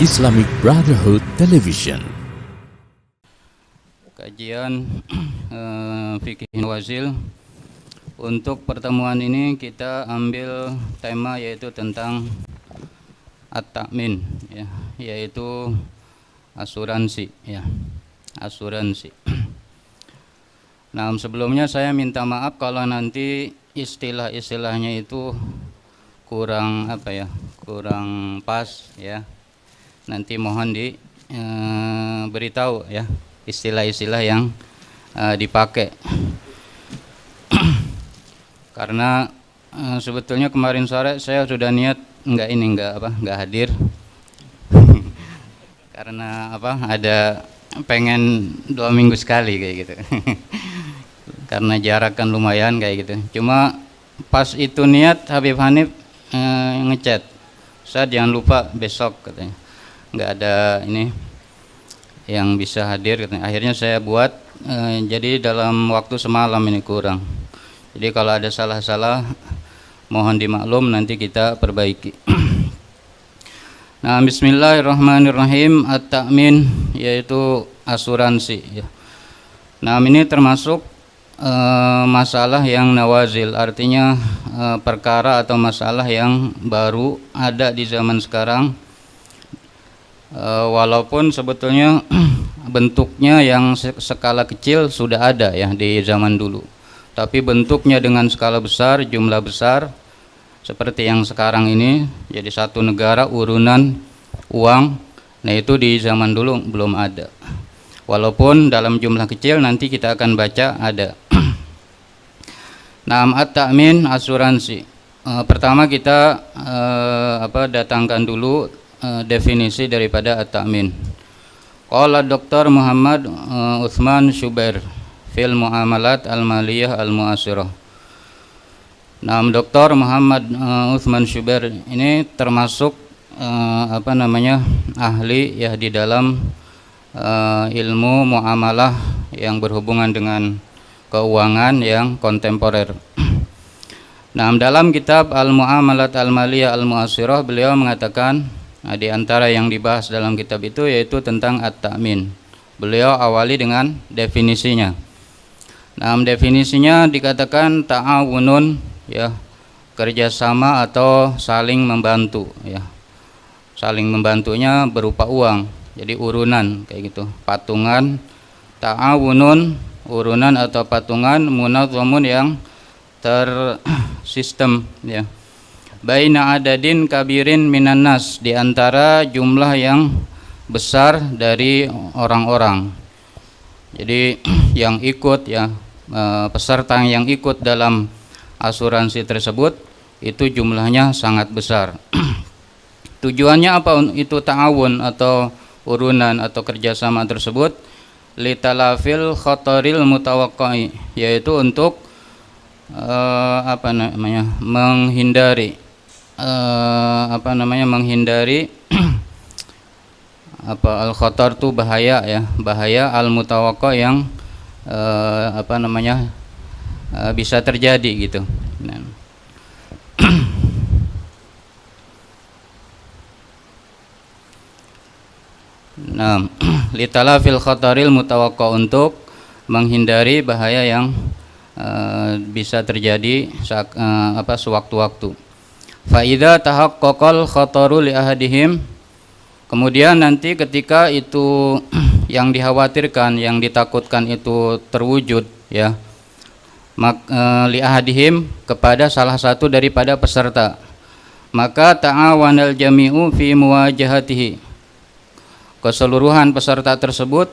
Islamic Brotherhood Television. Kajian Fikih Nawazil. Untuk pertemuan ini kita ambil tema yaitu tentang at-ta'min, ya, yaitu asuransi, ya, asuransi. Nah, sebelumnya saya minta maaf kalau nanti istilah-istilahnya itu kurang kurang pas, ya. Nanti mohon beritahu, ya, istilah-istilah yang dipakai. Karena sebetulnya kemarin sore saya sudah niat nggak hadir. Karena ada pengen 2 minggu sekali kayak gitu. Karena jarak kan lumayan kayak gitu. Cuma pas itu niat Habib Hanif ngechat, "Ustaz, jangan lupa besok," katanya. Nggak ada ini yang bisa hadir katanya. Akhirnya saya buat jadi dalam waktu semalam ini kurang. Jadi kalau ada salah-salah mohon dimaklum, nanti kita perbaiki. Nah, bismillahirrahmanirrahim. At-ta'min yaitu asuransi, ya. Nah, ini termasuk masalah yang nawazil, artinya perkara atau masalah yang baru ada di zaman sekarang. Walaupun sebetulnya bentuknya yang skala kecil sudah ada, ya, di zaman dulu. Tapi bentuknya dengan skala besar, jumlah besar, seperti yang sekarang ini, jadi satu negara urunan uang. Nah, itu di zaman dulu belum ada. Walaupun dalam jumlah kecil, nanti kita akan baca ada. Nah, at-ta'min asuransi. Pertama kita datangkan dulu definisi daripada at-ta'min. Qala Dr. Muhammad Utsman Syubair fil muamalat al-maliyah al-mu'asirah. Nah, Dr. Muhammad Utsman Syubair ini termasuk ahli, ya, di dalam ilmu muamalah yang berhubungan dengan keuangan yang kontemporer. Nah, dalam kitab Al-Muamalat Al-Maliyah Al-Mu'asirah beliau mengatakan, di antara yang dibahas dalam kitab itu yaitu tentang at-ta'min. Beliau awali dengan definisinya. Nah, definisinya dikatakan ta'awunun, ya, kerjasama atau saling membantu, ya. Saling membantunya berupa uang, jadi urunan kayak gitu. Patungan, ta'awunun, urunan atau patungan, munazzamun yang tersistem, ya. Baina adadin kabirin minan nas, di antara jumlah yang besar dari orang-orang. Jadi yang ikut, ya, peserta yang ikut dalam asuransi tersebut itu jumlahnya sangat besar. Tujuannya apa itu ta'awun atau urunan atau kerjasama tersebut? Litalafil khataril mutawaqqi, yaitu untuk menghindari al-khatar itu bahaya, ya, bahaya al-mutawaqqa yang bisa terjadi gitu. Nah, litalafil khataril mutawaqqa, untuk menghindari bahaya yang bisa terjadi sewaktu-waktu. Fa idza tahaqqaqal khataru li ahadihim, kemudian nanti ketika itu yang dikhawatirkan, yang ditakutkan itu terwujud, ya, li ahadihim, kepada salah satu daripada peserta, maka ta'awanal jami'u fi muwajahatihi, keseluruhan peserta tersebut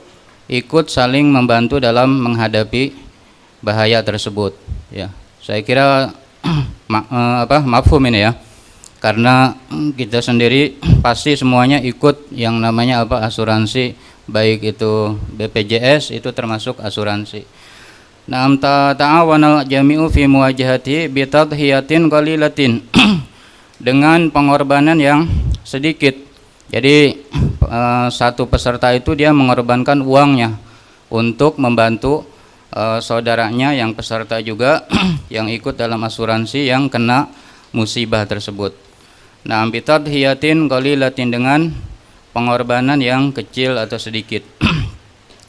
ikut saling membantu dalam menghadapi bahaya tersebut, ya. Saya kira mafhum ini, ya, karena kita sendiri pasti semuanya ikut yang namanya asuransi, baik itu BPJS, itu termasuk asuransi. Na'am ta'awana jami'u fi muwajahati bi tadhiyatin qalilatin, dengan pengorbanan yang sedikit. Jadi satu peserta itu dia mengorbankan uangnya untuk membantu saudaranya yang peserta juga yang ikut dalam asuransi yang kena musibah tersebut. Nah, bitadhiyatin qalilatin, dengan pengorbanan yang kecil atau sedikit.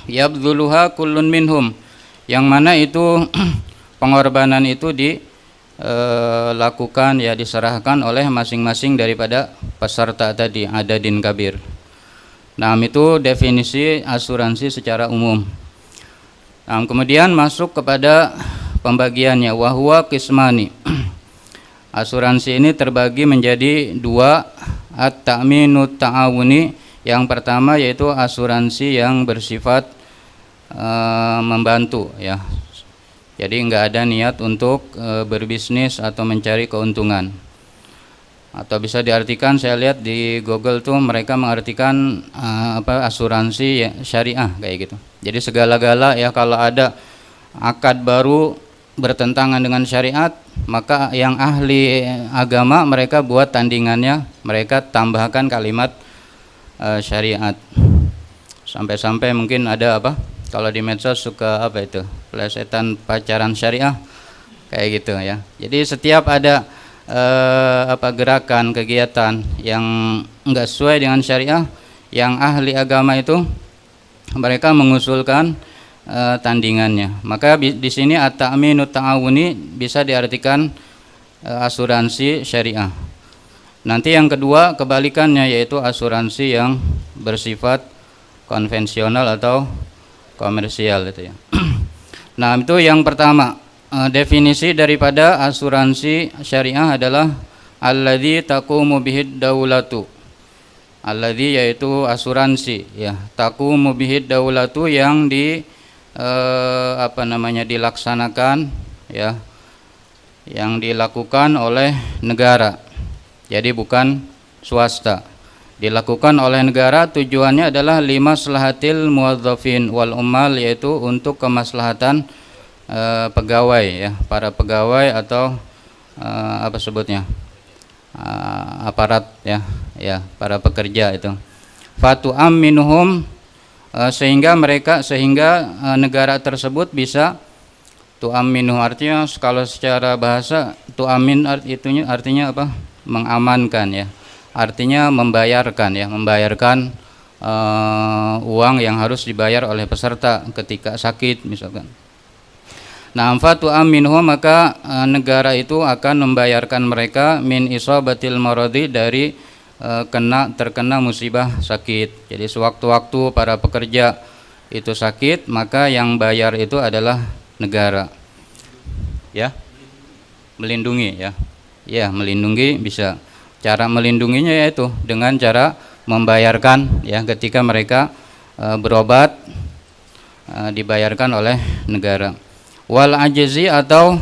Yabdzuluha kullun minhum, yang mana itu pengorbanan itu dilakukan ya, diserahkan oleh masing-masing daripada peserta tadi, adadin kabir. Nah, itu definisi asuransi secara umum. Nah, kemudian masuk kepada pembagiannya, wahwa qismani. Asuransi ini terbagi menjadi dua, at-ta'minu ta'awuni. Yang pertama yaitu asuransi yang bersifat membantu ya. Jadi enggak ada niat untuk berbisnis atau mencari keuntungan. Atau bisa diartikan, saya lihat di Google tuh mereka mengartikan asuransi ya, syariah kayak gitu. Jadi segala-gala ya, kalau ada akad baru bertentangan dengan syariat, maka yang ahli agama mereka buat tandingannya, mereka tambahkan kalimat syariat. Sampai-sampai mungkin ada kalau di medsos suka plesetan pacaran syariah kayak gitu ya. Jadi setiap ada gerakan kegiatan yang enggak sesuai dengan syariah, yang ahli agama itu mereka mengusulkan tandingannya. Maka di sini at-ta'minu ta'awuni bisa diartikan asuransi syariah. Nanti yang kedua kebalikannya, yaitu asuransi yang bersifat konvensional atau komersial itu ya. Nah, itu yang pertama. Definisi daripada asuransi syariah adalah alladzi taqumu bihid daulatu. Alladzi yaitu asuransi ya, taqumu bihid daulatu yang dilaksanakan ya, yang dilakukan oleh negara. Jadi bukan swasta. Dilakukan oleh negara, tujuannya adalah limaslahatil muwadzafin wal ummal, yaitu untuk kemaslahatan pegawai ya, para pegawai atau aparat ya, para pekerja itu. Fatu aminuhum, sehingga negara tersebut bisa tu'aminu, artinya kalau secara bahasa tu'amin artinya mengamankan ya, artinya membayarkan uang yang harus dibayar oleh peserta ketika sakit misalkan. Nah, fatu aminuhum, maka negara itu akan membayarkan mereka min isabatil maradi, dari terkena musibah sakit. Jadi sewaktu-waktu para pekerja itu sakit, maka yang bayar itu adalah negara. Ya, melindungi ya. Ya, melindungi bisa. Cara melindunginya yaitu dengan cara membayarkan ya, ketika mereka berobat dibayarkan oleh negara. Wal ajzi, atau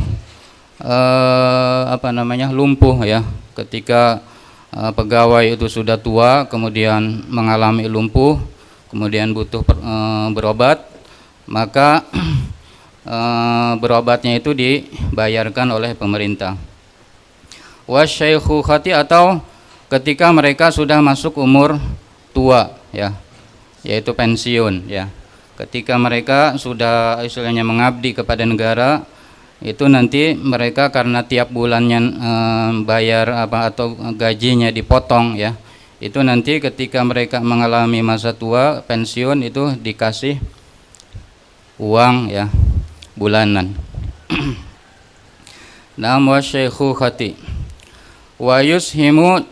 lumpuh ya, ketika pegawai itu sudah tua kemudian mengalami lumpuh, kemudian butuh berobat, maka berobatnya itu dibayarkan oleh pemerintah. Wasyaikhukati, atau ketika mereka sudah masuk umur tua ya, yaitu pensiun ya. Ketika mereka sudah istilahnya mengabdi kepada negara, itu nanti mereka karena tiap bulannya bayar atau gajinya dipotong ya, itu nanti ketika mereka mengalami masa tua pensiun itu dikasih uang ya bulanan. Nam wasyaikhukati wa yushimu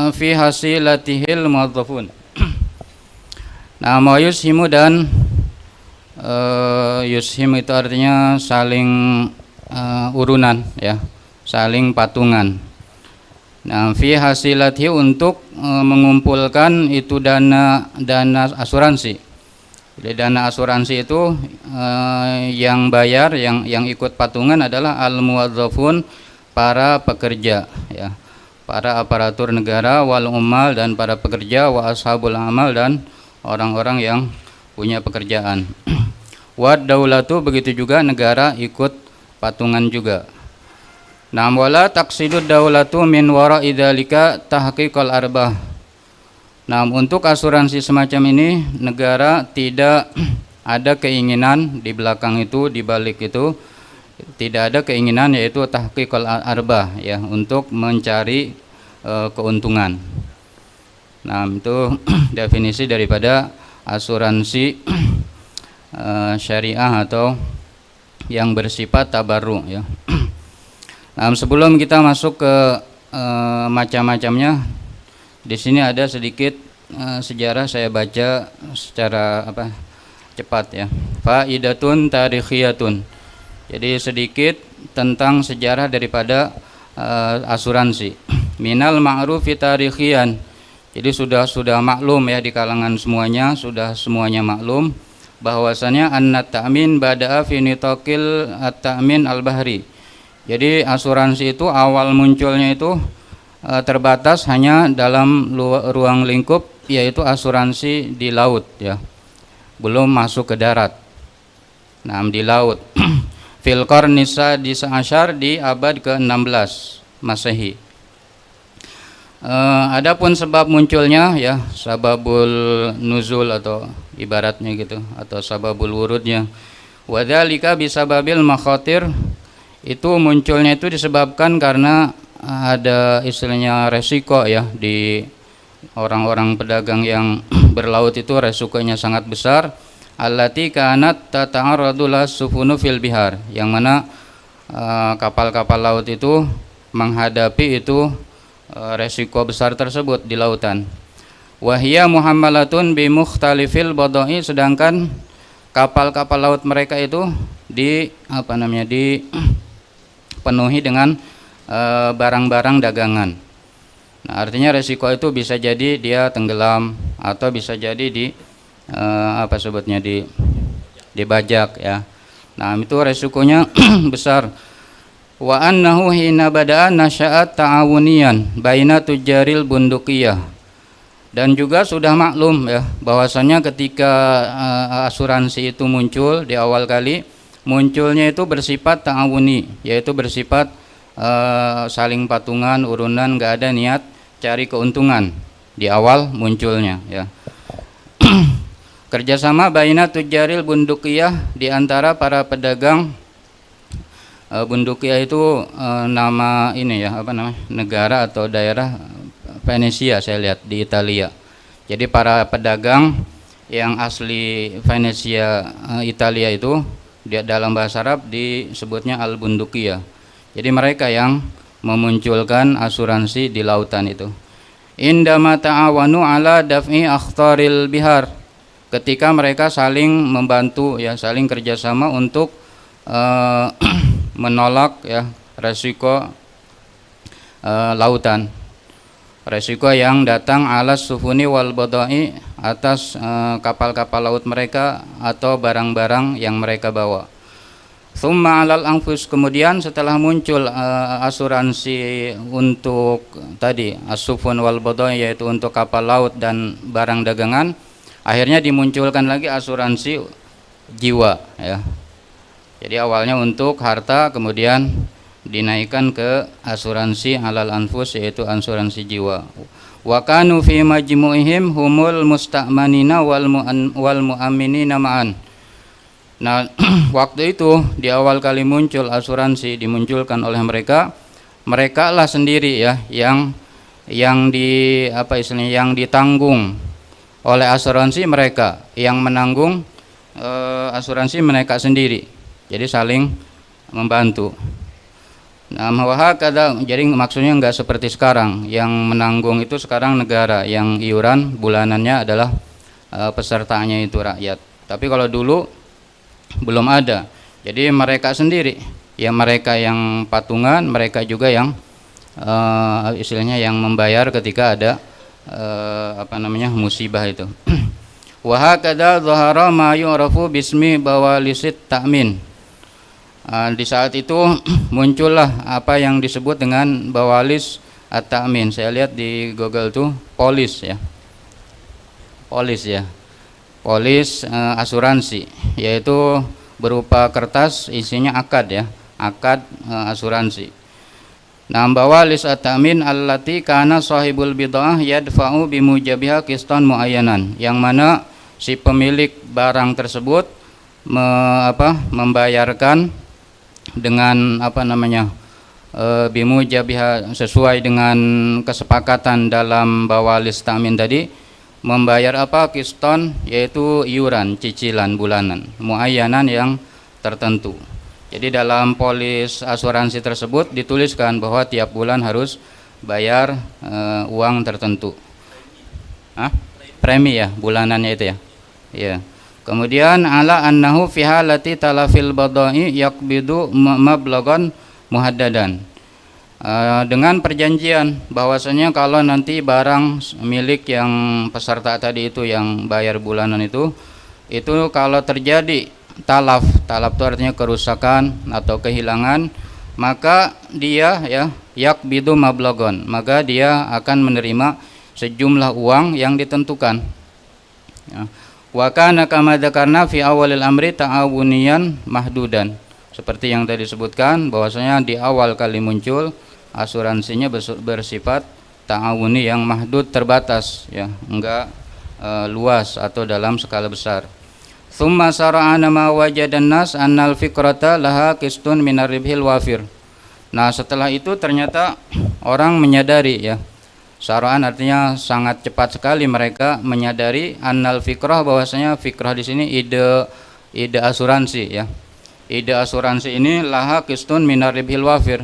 fi hasilatihil muwadzafun. Nah, wa yushimu, dan yushim itu artinya saling urunan ya, saling patungan. Nah, fi hasilati, untuk mengumpulkan itu dana asuransi. Jadi dana asuransi itu yang bayar, yang ikut patungan adalah al muwadzafun, para pekerja ya, para aparatur negara, wal ummal, dan para pekerja, wa ashabul amal, dan orang-orang yang punya pekerjaan. Wad daulatu, begitu juga negara ikut patungan juga. Nam wala taqsidud daulatu min wara'i dzalika tahqiqal arbah. Nah, untuk asuransi semacam ini negara tidak ada keinginan di belakang itu, di balik itu tidak ada keinginan, yaitu tahqiqal arbah ya, untuk mencari keuntungan. Nah, itu definisi daripada asuransi syariah atau yang bersifat tabarru ya. Nah, sebelum kita masuk ke macam-macamnya, di sini ada sedikit sejarah saya baca secara cepat ya. Faidatun tarikhiyatun. Jadi sedikit tentang sejarah daripada asuransi. Minal ma'rufi tarikhiyan. Jadi sudah maklum ya di kalangan semuanya, sudah semuanya maklum bahwasanya an ta'min bada'a fi nitaqil at-ta'min al-bahri. Jadi asuransi itu awal munculnya itu terbatas hanya dalam ruang lingkup, yaitu asuransi di laut ya. Belum masuk ke darat. Nah, di laut. Fil qarni sadis asyar, di abad ke-16 Masehi. Adapun sebab munculnya ya, sababul nuzul atau ibaratnya gitu, atau sababul wurudnya, wadzalika bisababil makhatir, itu munculnya itu disebabkan karena ada istilahnya resiko ya, di orang-orang pedagang yang berlaut itu resikonya sangat besar. Allati kanat tata'arradu lasufunu fil bihar, yang mana kapal-kapal laut itu menghadapi itu resiko besar tersebut di lautan. Wahia muhammalatun bi mukhtalifil badai, sedangkan kapal-kapal laut mereka itu dipenuhi dengan barang-barang dagangan. Nah, artinya resiko itu bisa jadi dia tenggelam atau bisa jadi dibajak ya. Nah, itu resikonya besar. Wa annahu hina bada'a nasya'at ta'awuniyan baina tujaril bundukiyah. Dan juga sudah maklum ya bahwasanya ketika asuransi itu muncul di awal kali, munculnya itu bersifat ta'awuni, yaitu bersifat saling patungan, urunan, enggak ada niat cari keuntungan di awal munculnya ya. Kerjasama baina tujaril bundukiyah, di antara para pedagang. Bundukiyah itu nama ini ya, negara atau daerah Venesia, saya lihat di Italia. Jadi para pedagang yang asli Venesia Italia itu dalam bahasa Arab disebutnya al-bundukiyah. Jadi mereka yang memunculkan asuransi di lautan itu. Indama ta'awanu ala daf'i akhtaril bihar, ketika mereka saling membantu ya, saling kerjasama untuk menolak ya resiko lautan, resiko yang datang alas sufuni wal badai, atas kapal-kapal laut mereka atau barang-barang yang mereka bawa. Thumma alal anfus, kemudian setelah muncul asuransi untuk tadi as-sufun wal badai, yaitu untuk kapal laut dan barang dagangan, akhirnya dimunculkan lagi asuransi jiwa ya. Jadi awalnya untuk harta, kemudian dinaikkan ke asuransi alal anfus, yaitu asuransi jiwa. Wa kanu fi majmu'ihim humul musta'manina wal mu'amminina ma'an. Nah, waktu itu di awal kali muncul asuransi, dimunculkan oleh mereka lah sendiri ya yang yang ditanggung oleh asuransi mereka, yang menanggung asuransi mereka sendiri. Jadi saling membantu. Nah, jadi maksudnya enggak seperti sekarang, yang menanggung itu sekarang negara, yang iuran bulanannya adalah pesertanya itu rakyat. Tapi kalau dulu belum ada. Jadi mereka sendiri, ya mereka yang patungan, mereka juga yang istilahnya yang membayar ketika ada musibah itu. Wa hakadha dhahara ma yu'rafu bismi bawalisit ta'min. Di saat itu muncullah apa yang disebut dengan bawalis at-ta'min. Saya lihat di Google tuh polis ya. Polis asuransi, yaitu berupa kertas isinya akad ya, akad asuransi. Nah, bawalis at-ta'min allati kana sahibul bid'ah yadfa'u bimujabiha qistan muayyanan, yang mana si pemilik barang tersebut membayarkan dengan bimujabiha, sesuai dengan kesepakatan dalam bawalis ta'min tadi, membayar apa? Kiston, yaitu iuran cicilan bulanan muayyanan yang tertentu. Jadi dalam polis asuransi tersebut dituliskan bahwa tiap bulan harus bayar uang tertentu. Premi ya, bulanannya itu ya. Ya. Kemudian ala annahu fi halati talafil badai yaqbidu mablagan muhaddadan. Dengan perjanjian bahwasanya kalau nanti barang milik yang peserta tadi itu yang bayar bulanan itu kalau terjadi talaf itu artinya kerusakan atau kehilangan, maka dia ya yaqbidu mablagan, maka dia akan menerima sejumlah uang yang ditentukan. Ya. Wa kana kama dzakarna fi awalil amri ta'awuniyan mahdudan. Seperti yang tadi disebutkan bahwasanya di awal kali muncul asuransinya bersifat ta'awuni yang mahdud, terbatas ya, enggak luas atau dalam skala besar. Tsumma sara'ana ma wajadan nas annal fikrata laha qistun minar ribhil wafir. Nah, setelah itu ternyata orang menyadari ya. Sara'an artinya sangat cepat sekali mereka menyadari annal fikrah, bahwasanya fikrah di sini ide asuransi ya. Ide asuransi ini laha qistun minar ribhil wafir,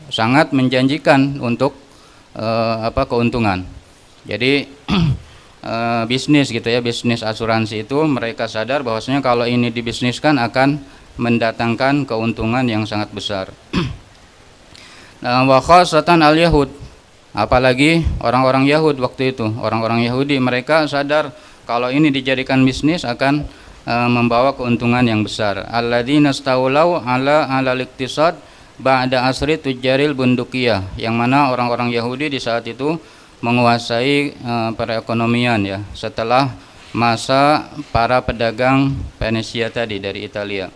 sangat menjanjikan untuk keuntungan. Jadi bisnis gitu ya, bisnis asuransi itu mereka sadar bahwasanya kalau ini dibisniskan akan mendatangkan keuntungan yang sangat besar. Wa khassatan al-yahud, apalagi orang-orang Yahud waktu itu, orang-orang Yahudi mereka sadar kalau ini dijadikan bisnis akan membawa keuntungan yang besar. Alladzina staulau ala al-iqtisad ba'da asri tujaril bundukiyah, yang mana orang-orang Yahudi di saat itu menguasai perekonomian ya, setelah masa para pedagang Venesia tadi dari Italia.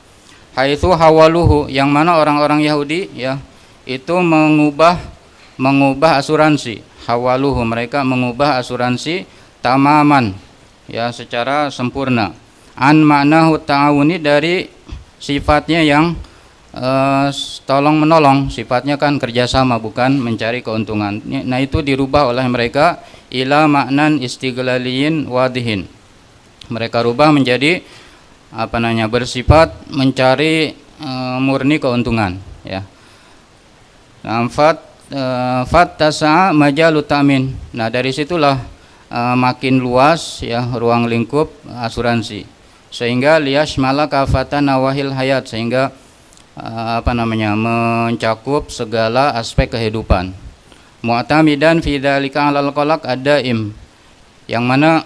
Haitsu hawaluhu, yang mana orang-orang Yahudi ya itu mengubah asuransi. Hawaluhu, mereka mengubah asuransi tamaman ya, secara sempurna. An maknahu ta'awuni, dari sifatnya yang tolong menolong, sifatnya kan kerjasama bukan mencari keuntungan. Nah, itu dirubah oleh mereka ila maknan istighlaliyin wadihin. Mereka rubah menjadi bersifat mencari murni keuntungan ya. Fattasa majalu ta'min. Nah, dari situlah makin luas ya ruang lingkup asuransi, sehingga liyashmala kafatan nawahil hayat, sehingga mencakup segala aspek kehidupan. Mu'tamidan fi dzalika 'alal qalaq ad-daim, yang mana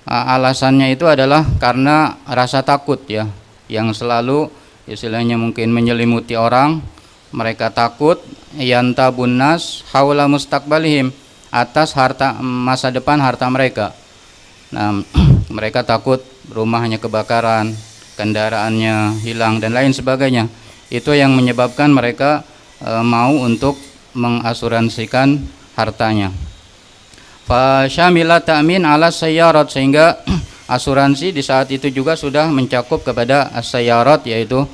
alasannya itu adalah karena rasa takut ya, yang selalu istilahnya mungkin menyelimuti orang. Mereka takut yantabun nas haula mustaqbalihim, atas harta masa depan harta mereka. Nah, mereka takut rumahnya kebakaran, kendaraannya hilang dan lain sebagainya. Itu yang menyebabkan mereka mau untuk mengasuransikan hartanya. Fa syamila ta'min ala sayyarat, sehingga asuransi di saat itu juga sudah mencakup kepada as-sayyarat, yaitu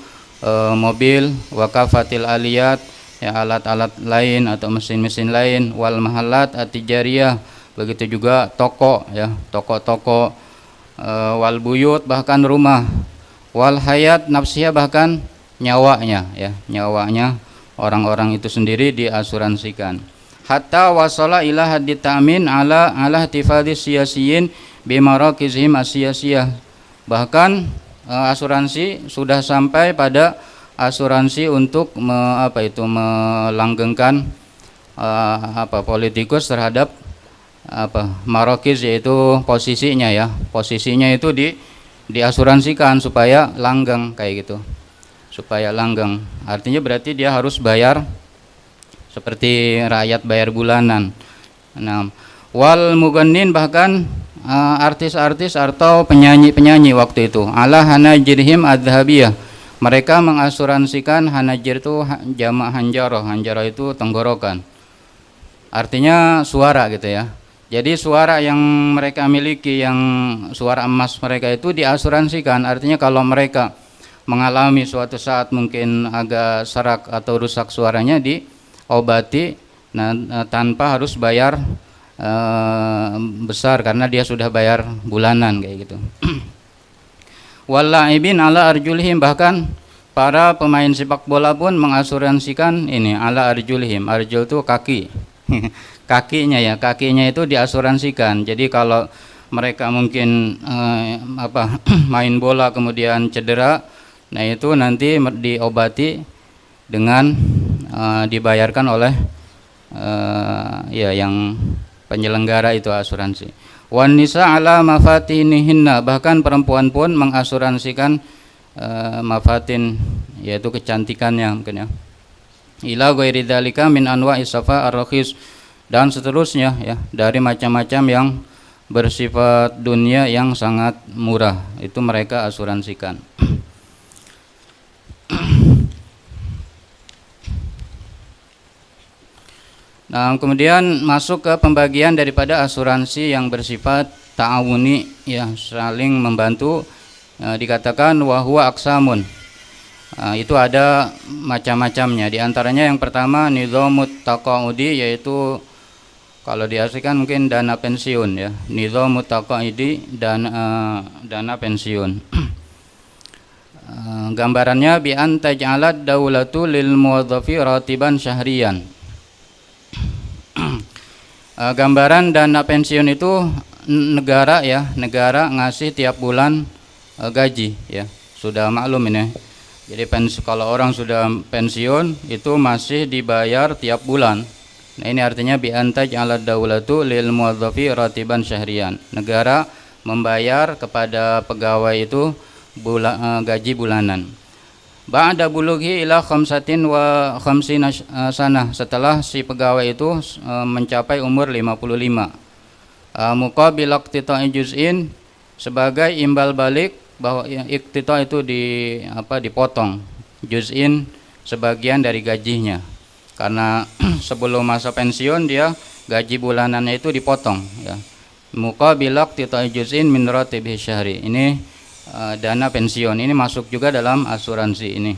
mobil, wakafatil aliyat ya, alat-alat lain atau mesin-mesin lain, wal mahallat at-tijariyah, begitu juga toko ya, toko-toko, wal buyut, bahkan rumah, wal hayat nafsiyah, bahkan nyawanya ya, nyawanya orang-orang itu sendiri diasuransikan. Hatta wasala ila haddi ta'min ala ihtifadhi siyasiyin bimarakizihim asiyasiyah, bahkan asuransi sudah sampai pada asuransi untuk melanggengkan politikus terhadap marokiz, yaitu posisinya ya, posisinya itu diasuransikan supaya langgeng kayak gitu, supaya langgeng. Artinya berarti dia harus bayar seperti rakyat bayar bulanan. Nah, wal mugannin, bahkan artis-artis atau penyanyi-penyanyi waktu itu, ala hanajirhim adhabiyah, mereka mengasuransikan, hanajir itu jamak hanjaroh, hanjaroh itu tenggorokan, artinya suara gitu ya. Jadi suara yang mereka miliki, yang suara emas mereka itu diasuransikan. Artinya kalau mereka mengalami suatu saat mungkin agak serak atau rusak suaranya, obati, tanpa harus bayar besar karena dia sudah bayar bulanan kayak gitu. Walaibin ala arjulihim, bahkan para pemain sepak bola pun mengasuransikan ini ala arjulihim. Arjul itu kaki. kakinya itu diasuransikan. Jadi kalau mereka mungkin main bola kemudian cedera, nah itu nanti diobati dengan dibayarkan oleh yang penyelenggara itu asuransi. Wan nisa ala mafatinihinna, bahkan perempuan pun mengasuransikan mafatin, yaitu kecantikannya mungkin ya. Ila ghairi dzalika min anwa'i safa ar-rakhis, dan seterusnya ya, dari macam-macam yang bersifat dunia yang sangat murah, itu mereka asuransikan. Nah, kemudian masuk ke pembagian daripada asuransi yang bersifat ta'awuni, ya, saling membantu. Dikatakan wahwa aksamun. Itu ada macam-macamnya. Di antaranya yang pertama nizamut taqaudi, yaitu kalau diartikan mungkin dana pensiun ya. Nizamut taqaudi, dana pensiun. Gambarannya bi an taj'alat daulatu lil muwadzafi ratiban syahriyan. Gambaran dana pensiun itu negara ngasih tiap bulan gaji ya, sudah maklum ini. Jadi kalau orang sudah pensiun itu masih dibayar tiap bulan. Nah, ini artinya bi antaj ala daulatu lil muwadzafi ratiban syahriyan. Negara membayar kepada pegawai itu gaji bulanan. Ba'da bulughi ila khamsatin wa khamsina sanah, setelah si pegawai itu mencapai umur 55. Muqabil iqtita'i juz'in, sebagai imbal balik bahwa iqtita' itu dipotong, juz'in sebagian dari gajinya. Karena sebelum masa pensiun dia gaji bulanannya itu dipotong ya. Muqabil iqtita'i juz'in min ratibi syahri. Ini dana pensiun, ini masuk juga dalam asuransi ini.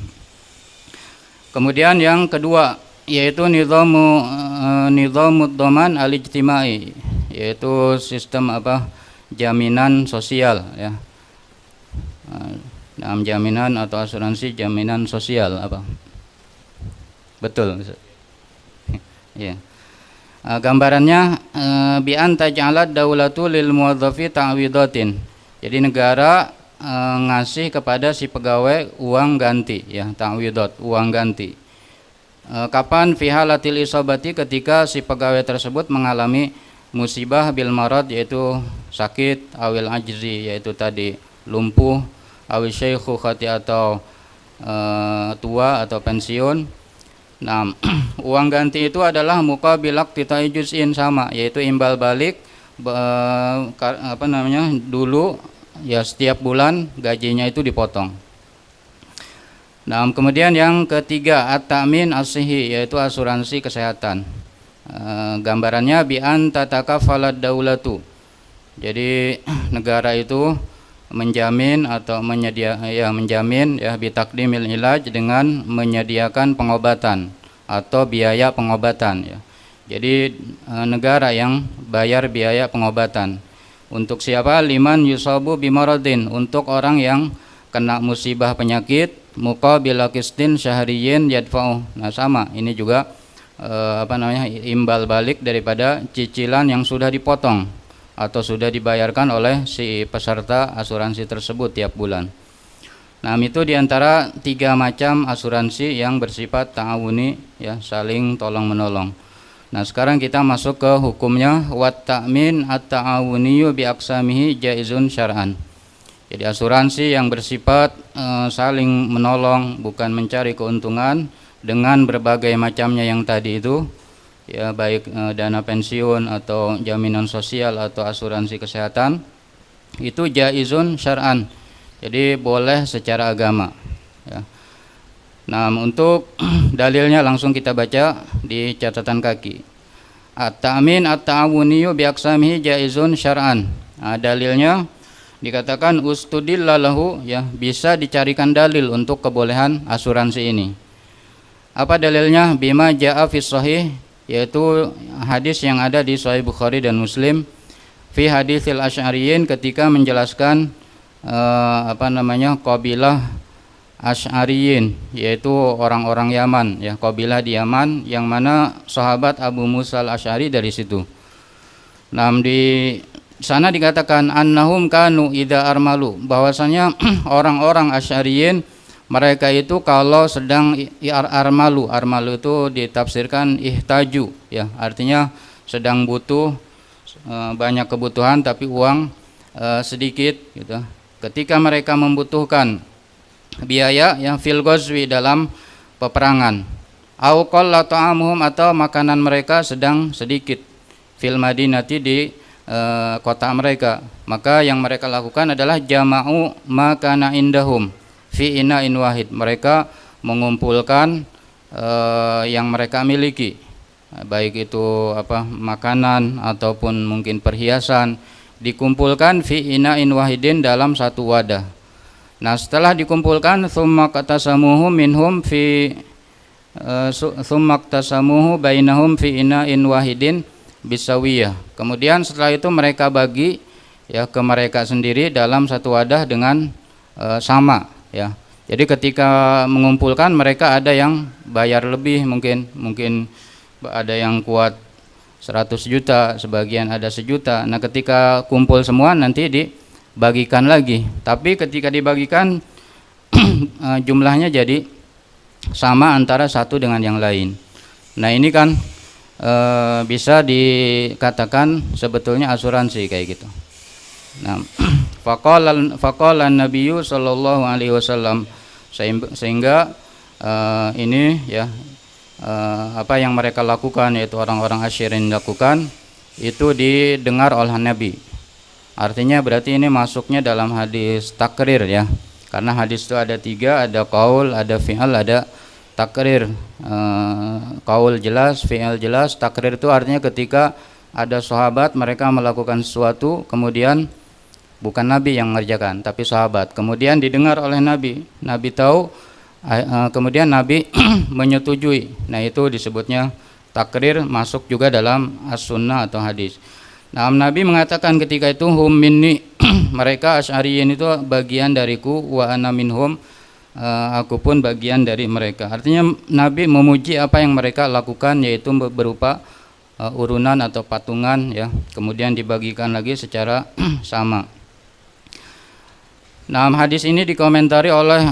Kemudian yang kedua yaitu nizamud dhaman al-ijtimai, yaitu sistem jaminan sosial ya. Dalam jaminan atau asuransi jaminan sosial betul ya. Gambarannya bi an taj'alat daulatu lil muwadzafi ta'widatin. Jadi negara ngasih kepada si pegawai uang ganti ya, ta'widat, uang ganti. Kapan fi halatil isabati, ketika si pegawai tersebut mengalami musibah bil marad, yaitu sakit, awil ajzi, yaitu tadi lumpuh, awil syaikhukati atau tua atau pensiun. Nah, uang ganti itu adalah muqabil iqtita'i juz'in, sama, yaitu imbal balik dulu ya, setiap bulan gajinya itu dipotong. Nah, kemudian yang ketiga at-ta'min as-sihi, yaitu asuransi kesehatan. Gambarannya bi an tatakaffalat daulatu. Jadi negara itu menjamin atau menjamin ya bitakdimil ilaj, dengan menyediakan pengobatan atau biaya pengobatan ya. Jadi negara yang bayar biaya pengobatan. Untuk siapa? Liman yusabu bimaradin, untuk orang yang kena musibah penyakit, muqabila qistin syahriyin yadfa'u. Nah, sama, ini juga imbal balik daripada cicilan yang sudah dipotong atau sudah dibayarkan oleh si peserta asuransi tersebut tiap bulan. Nah, itu diantara 3 macam asuransi yang bersifat ta'awuni ya, saling tolong menolong. Nah, sekarang kita masuk ke hukumnya. Wat ta'min at-ta'awuniyu bi aqsamihi jaizun syar'an. Jadi asuransi yang bersifat saling menolong, bukan mencari keuntungan, dengan berbagai macamnya yang tadi itu ya, baik dana pensiun atau jaminan sosial atau asuransi kesehatan, itu jaizun syar'an. Jadi boleh secara agama ya. Nah, untuk dalilnya langsung kita baca di catatan kaki. At-ta'min at-ta'awuniyu bi aqsamihi jaizun syar'an. Nah, dalilnya dikatakan ustudilla lahu ya, bisa dicarikan dalil untuk kebolehan asuransi ini. Apa dalilnya? Bima jaa fi sahih, yaitu hadis yang ada di Sahih Bukhari dan Muslim, fi haditsil Asy'ariyin, ketika menjelaskan kabilah Asy'ariyin, yaitu orang-orang Yaman ya, kabilah di Yaman yang mana sahabat Abu Musa al-Asy'ari dari situ. Nah, di sana dikatakan annahum kanu idza armalu, bahwasanya orang-orang Asy'ariyin mereka itu kalau sedang armalu itu ditafsirkan ihtaju ya, artinya sedang butuh banyak kebutuhan tapi uang sedikit gitu. Ketika mereka membutuhkan biaya yang fil ghazwi, dalam peperangan, au qalla ta'amuhum, atau makanan mereka sedang sedikit, fil madinati, di kota mereka, maka yang mereka lakukan adalah jama'u makana indahum fi ina'in wahid, mereka mengumpulkan yang mereka miliki, baik itu makanan ataupun mungkin perhiasan, dikumpulkan fi ina'in wahidin, dalam satu wadah. Nah, setelah dikumpulkan, tsumma qatasamuhu minhum fi tsumma qatasamuhu bainahum fi ina'in wahidin bisawiyah. Kemudian setelah itu mereka bagi ya ke mereka sendiri dalam satu wadah dengan sama ya. Jadi ketika mengumpulkan, mereka ada yang bayar lebih, mungkin ada yang kuat 100 juta, sebagian ada 1 juta. Nah, ketika kumpul semua nanti dibagikan lagi. Tapi ketika dibagikan jumlahnya jadi sama antara satu dengan yang lain. Nah, ini kan bisa dikatakan sebetulnya asuransi kayak gitu. Nah, faqala Nabiyyu sallallahu alaihi wasallam, sehingga ini ya apa yang mereka lakukan, yaitu orang-orang Asy'ariyin lakukan, itu didengar oleh Nabi. Artinya berarti ini masuknya dalam hadis takrir ya, karena hadis itu ada 3, ada qaul, ada fi'al, ada takrir. Qaul jelas, fi'al jelas, takrir itu artinya ketika ada sahabat mereka melakukan sesuatu, kemudian bukan Nabi yang mengerjakan tapi sahabat, kemudian didengar oleh Nabi, Nabi tahu, kemudian Nabi menyetujui. Nah, itu disebutnya takrir, masuk juga dalam as-sunnah atau hadis. Nah, Nabi mengatakan ketika itu, hum minni, mereka Asy'ariyin itu bagian dariku, wa ana minhum, aku pun bagian dari mereka. Artinya Nabi memuji apa yang mereka lakukan, yaitu berupa urunan atau patungan ya, kemudian dibagikan lagi secara sama. Nah, hadis ini dikomentari oleh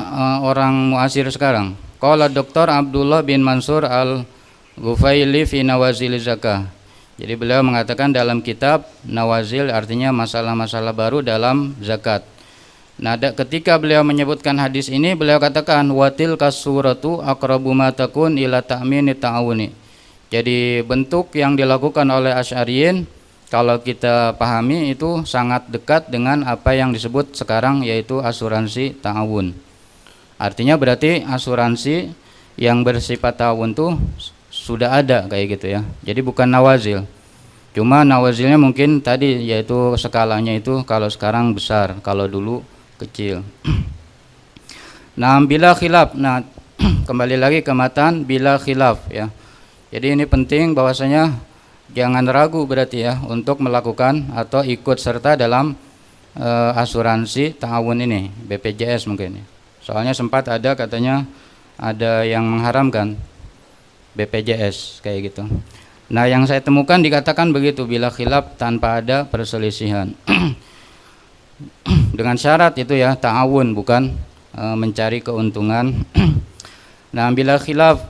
orang muasir sekarang. Qala Dr. Abdullah bin Mansur al-Ghufaili fi Nawazil Zakah. Jadi beliau mengatakan dalam kitab Nawazil, artinya masalah-masalah baru dalam zakat. Nah, ketika beliau menyebutkan hadis ini, beliau katakan watil kasuratu aqrabu ma takun ila ta'mini ta'awuni. Jadi bentuk yang dilakukan oleh Asy'ariyin kalau kita pahami itu sangat dekat dengan apa yang disebut sekarang, yaitu asuransi ta'awun. Artinya berarti asuransi yang bersifat ta'awun tuh sudah ada kayak gitu ya. Jadi bukan nawazil. Cuma nawazilnya mungkin tadi, yaitu skalanya itu kalau sekarang besar, kalau dulu kecil. Nah, bila khilaf. Nah, kembali lagi ke matan bila khilaf ya. Jadi ini penting bahwasanya jangan ragu berarti ya untuk melakukan atau ikut serta dalam asuransi ta'awun ini, BPJS mungkin. Soalnya sempat ada katanya ada yang mengharamkan BPJS kayak gitu. Nah, yang saya temukan dikatakan begitu, bila khilaf, tanpa ada perselisihan. Dengan syarat itu ya, ta'awun, bukan mencari keuntungan. Nah, bila khilaf,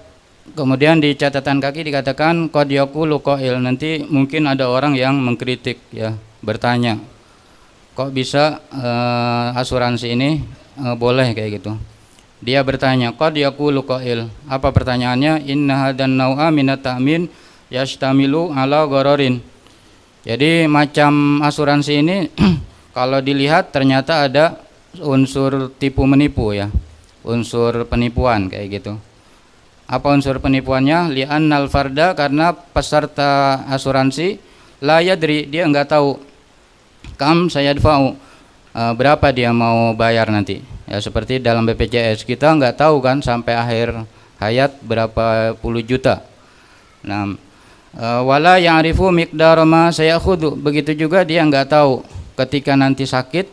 kemudian di catatan kaki dikatakan qad yaqulu qail, nanti mungkin ada orang yang mengkritik ya, bertanya, kok bisa asuransi ini boleh kayak gitu. Dia bertanya, qad yaqulu qail, apa pertanyaannya? Inna hadan nau'a minat ta'min yashtamilu ala ghararin. Jadi macam asuransi ini kalau dilihat ternyata ada unsur tipu menipu ya, unsur penipuan kayak gitu. Apa unsur penipuannya? Li'annal farda, karena peserta asuransi la yadri, dia enggak tahu kam sayadfa'u, berapa dia mau bayar nanti. Ya, seperti dalam BPJS kita nggak tahu kan sampai akhir hayat berapa puluh juta. Nah, wala ya'rifu miqdar ma sayakhudhu, begitu juga dia nggak tahu ketika nanti sakit,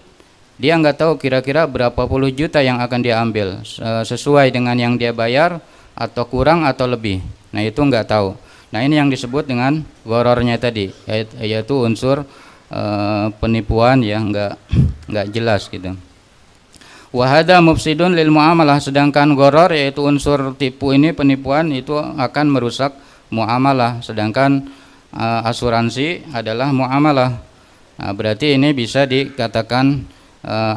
dia nggak tahu kira-kira berapa puluh juta yang akan dia ambil, sesuai dengan yang dia bayar atau kurang atau lebih. Nah, itu nggak tahu. Nah, ini yang disebut dengan gorornya tadi, yaitu unsur penipuan yang nggak jelas gitu. Wahada mufsidun lil muamalah, sedangkan goror yaitu unsur tipu ini, penipuan itu akan merusak muamalah, sedangkan asuransi adalah muamalah. Nah, berarti ini bisa dikatakan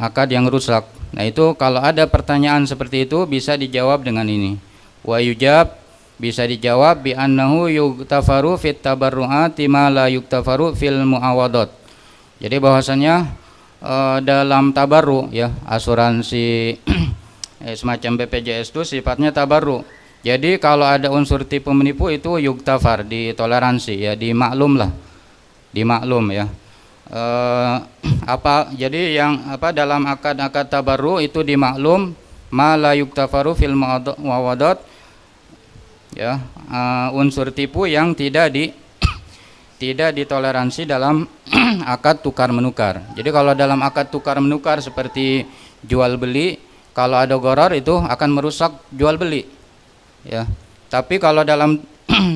akad yang rusak. Nah, itu kalau ada pertanyaan seperti itu bisa dijawab dengan ini. Wa yujab, bisa dijawab bi annahu yuktafaru fit tabarruati ma la yuktafaru fil muawadat. Jadi bahwasanya dalam tabarru ya, asuransi semacam BPJS itu sifatnya tabarru. Jadi kalau ada unsur tipu menipu itu yuktafar, ditoleransi ya, dimaklum lah, dimaklum ya. Jadi yang dalam akad-akad tabarru itu dimaklum ma la yuktafaru fil muawadat ya, unsur tipu yang tidak ditoleransi dalam akad tukar menukar. Jadi kalau dalam akad tukar menukar seperti jual beli, kalau ada gharar itu akan merusak jual beli ya. Tapi kalau dalam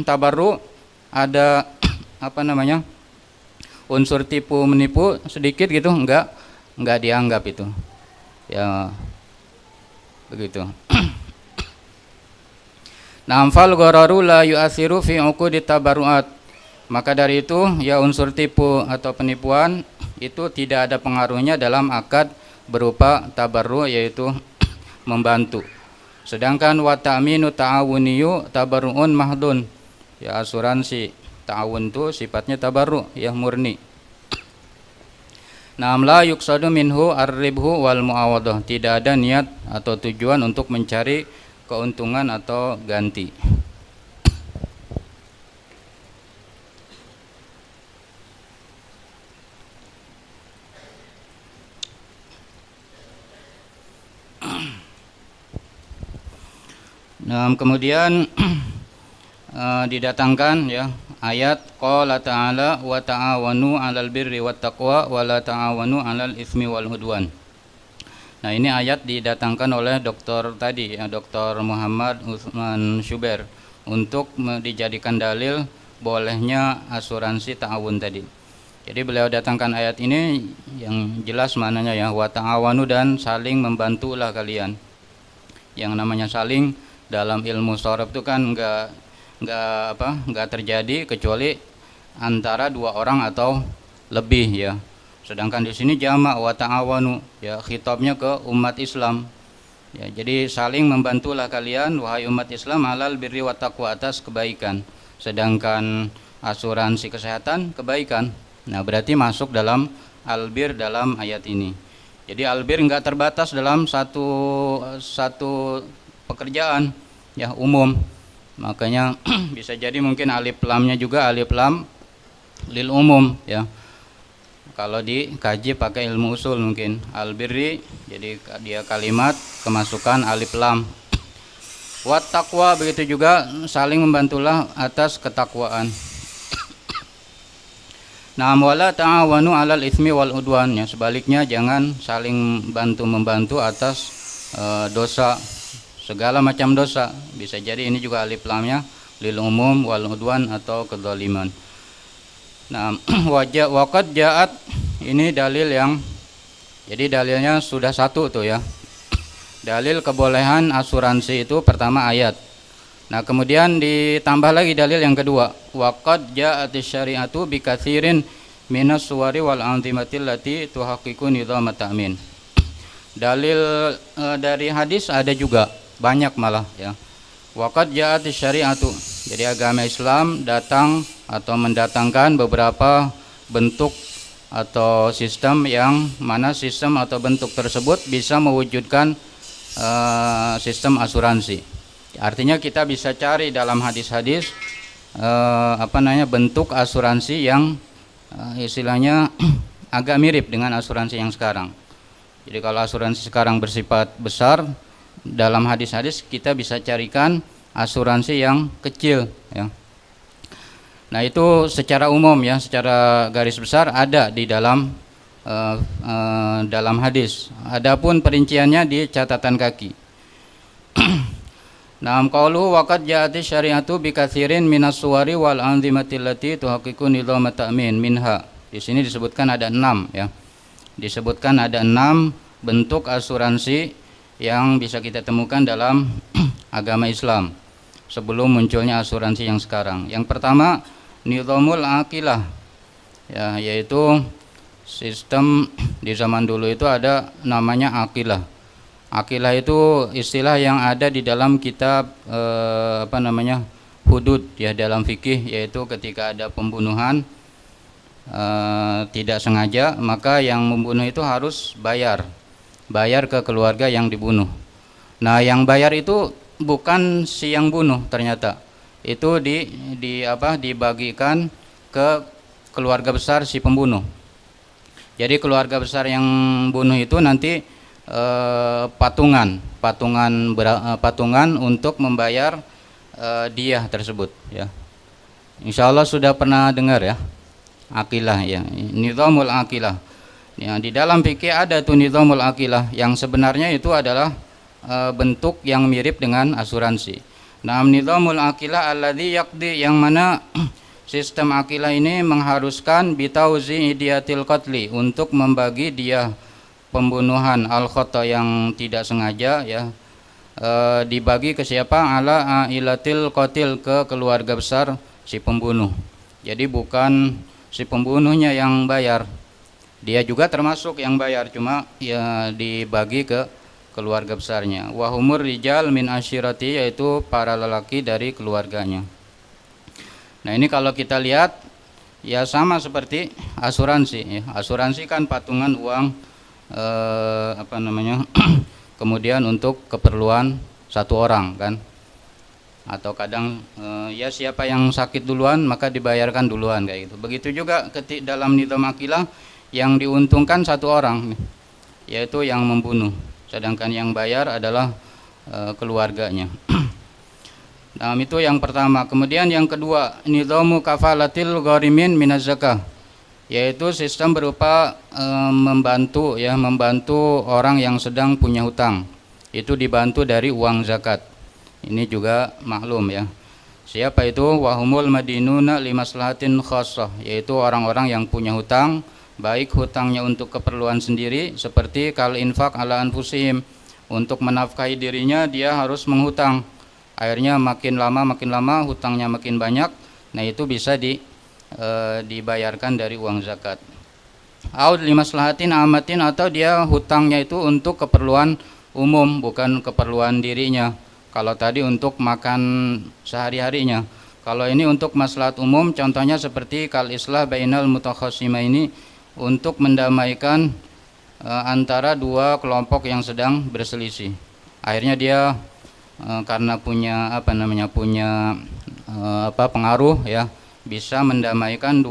tabarru ada unsur tipu menipu sedikit gitu, enggak dianggap itu ya, begitu. Namfal ghararu la yu'athiru fi uqudi tabarruat, maka dari itu ya, unsur tipu atau penipuan itu tidak ada pengaruhnya dalam akad berupa tabarru, yaitu membantu. Sedangkan wa ta'minu ta'awuniyu tabarruun mahdun, ya asuransi ta'awun itu sifatnya tabarru ya, murni. Naam la yuqsadu minhu ar-ribhu wal muawadah, tidak ada niat atau tujuan untuk mencari keuntungan atau ganti. Nah, kemudian didatangkan ya ayat qala ta'ala wa ta'awanu 'alal birri wat taqwa wa la ta'awanu 'alal itsmi wal udwan. Nah, ini ayat didatangkan oleh dokter tadi ya, Dr. Muhammad Utsman Syuber, untuk dijadikan dalil bolehnya asuransi ta'awun tadi. Jadi beliau datangkan ayat ini yang jelas maknanya ya, wa ta'awanu, dan saling membantulah kalian. Yang namanya saling dalam ilmu sharaf itu kan enggak terjadi kecuali antara dua orang atau lebih ya. Sedangkan di sini jamak wa ta'awanu ya, khitabnya ke umat Islam. Ya, jadi saling membantulah kalian wahai umat Islam alal birri wat taqwa, atas kebaikan. Sedangkan asuransi kesehatan kebaikan. Nah, berarti masuk dalam albir dalam ayat ini. Jadi albir enggak terbatas dalam satu pekerjaan ya, umum. Makanya bisa jadi mungkin alif lamnya juga alif lam lil umum ya. Kalau dikaji pakai ilmu usul mungkin albirri, jadi dia kalimat kemasukan alif lam. Wat taqwa, begitu juga saling membantulah atas ketakwaan. Nah, wala ta'awanu 'alal itsmi wal udwan, ya sebaliknya jangan saling bantu-membantu atas dosa, segala macam dosa. Bisa jadi ini juga alif lamnya lil umum wal udwan atau kedzaliman. Nah, waqad ja'at, ini dalil yang, jadi dalilnya sudah satu tuh ya. Dalil kebolehan asuransi itu pertama ayat. Nah, kemudian ditambah lagi dalil yang kedua, waqad ja'atis syari'atu bikatsirin minas suwari wal antimatil lati tuhaqqiqu nizam ta'min. Dalil dari hadis ada juga, banyak malah ya. Waqad ja'atis syari'atu, jadi agama Islam datang atau mendatangkan beberapa bentuk atau sistem, yang mana sistem atau bentuk tersebut bisa mewujudkan sistem asuransi. Artinya kita bisa cari dalam hadis-hadis bentuk asuransi yang istilahnya agak mirip dengan asuransi yang sekarang. Jadi kalau asuransi sekarang bersifat besar, dalam hadis-hadis kita bisa carikan asuransi yang kecil ya. Nah, itu secara umum ya, secara garis besar ada di dalam dalam hadis. Adapun perinciannya di catatan kaki. Naam qaulu waqad ja'ati syari'atu bi katsirin minas suwari wal anzimati allati tuhaqqiqu nizam ta'min minha. Di sini disebutkan ada 6 ya. Disebutkan ada 6 bentuk asuransi yang bisa kita temukan dalam agama Islam sebelum munculnya asuransi yang sekarang. Yang pertama, nizamul aqilah ya, yaitu sistem di zaman dulu itu ada namanya aqilah. Aqilah itu istilah yang ada di dalam kitab hudud ya, dalam fikih, yaitu ketika ada pembunuhan tidak sengaja, maka yang membunuh itu harus bayar ke keluarga yang dibunuh. Nah, yang bayar itu bukan si yang bunuh, ternyata itu dibagikan ke keluarga besar si pembunuh. Jadi keluarga besar yang bunuh itu nanti patungan untuk membayar diah tersebut ya. Insya Allah sudah pernah dengar ya, aqilah ya, nizamul aqilah ya. Di dalam fikih ada tuh nizamul aqilah, yang sebenarnya itu adalah bentuk yang mirip dengan asuransi. Nah, nizamul aqilah alladzi yaqdi, yang mana sistem aqilah ini mengharuskan bitauzi idiatil qatli, untuk membagi dia pembunuhan al khata yang tidak sengaja ya, dibagi ke siapa? Ala ailatil qatil, ke keluarga besar si pembunuh. Jadi bukan si pembunuhnya yang bayar, dia juga termasuk yang bayar, cuma ya dibagi ke keluarga besarnya. Wahumur rijal min asyirati, yaitu para lelaki dari keluarganya. Nah, ini kalau kita lihat ya sama seperti asuransi ya. Asuransi kan patungan uang kemudian untuk keperluan satu orang kan, atau kadang ya siapa yang sakit duluan maka dibayarkan duluan kayak gitu. Begitu juga dalam nizam aqilah, yang diuntungkan satu orang yaitu yang membunuh, sedangkan yang bayar adalah keluarganya. Nah, itu yang pertama. Kemudian yang kedua, nizamu kafalatil gharimin minaz zakah, yaitu sistem berupa membantu orang yang sedang punya hutang, itu dibantu dari uang zakat. Ini juga maklum ya. Siapa itu? Wahumul madinuna limaslahatin khassah, yaitu orang-orang yang punya hutang, baik hutangnya untuk keperluan sendiri seperti kal infak ala anfusihim, untuk menafkahi dirinya dia harus menghutang. Akhirnya makin lama hutangnya makin banyak. Nah, itu bisa dibayarkan dari uang zakat. Aud limaslahatin amatin, atau dia hutangnya itu untuk keperluan umum, bukan keperluan dirinya. Kalau tadi untuk makan sehari-harinya, kalau ini untuk maslahat umum, contohnya seperti kal islah bainal mutakhasima, ini untuk mendamaikan antara dua kelompok yang sedang berselisih. Akhirnya dia karena punya pengaruh ya, bisa mendamaikan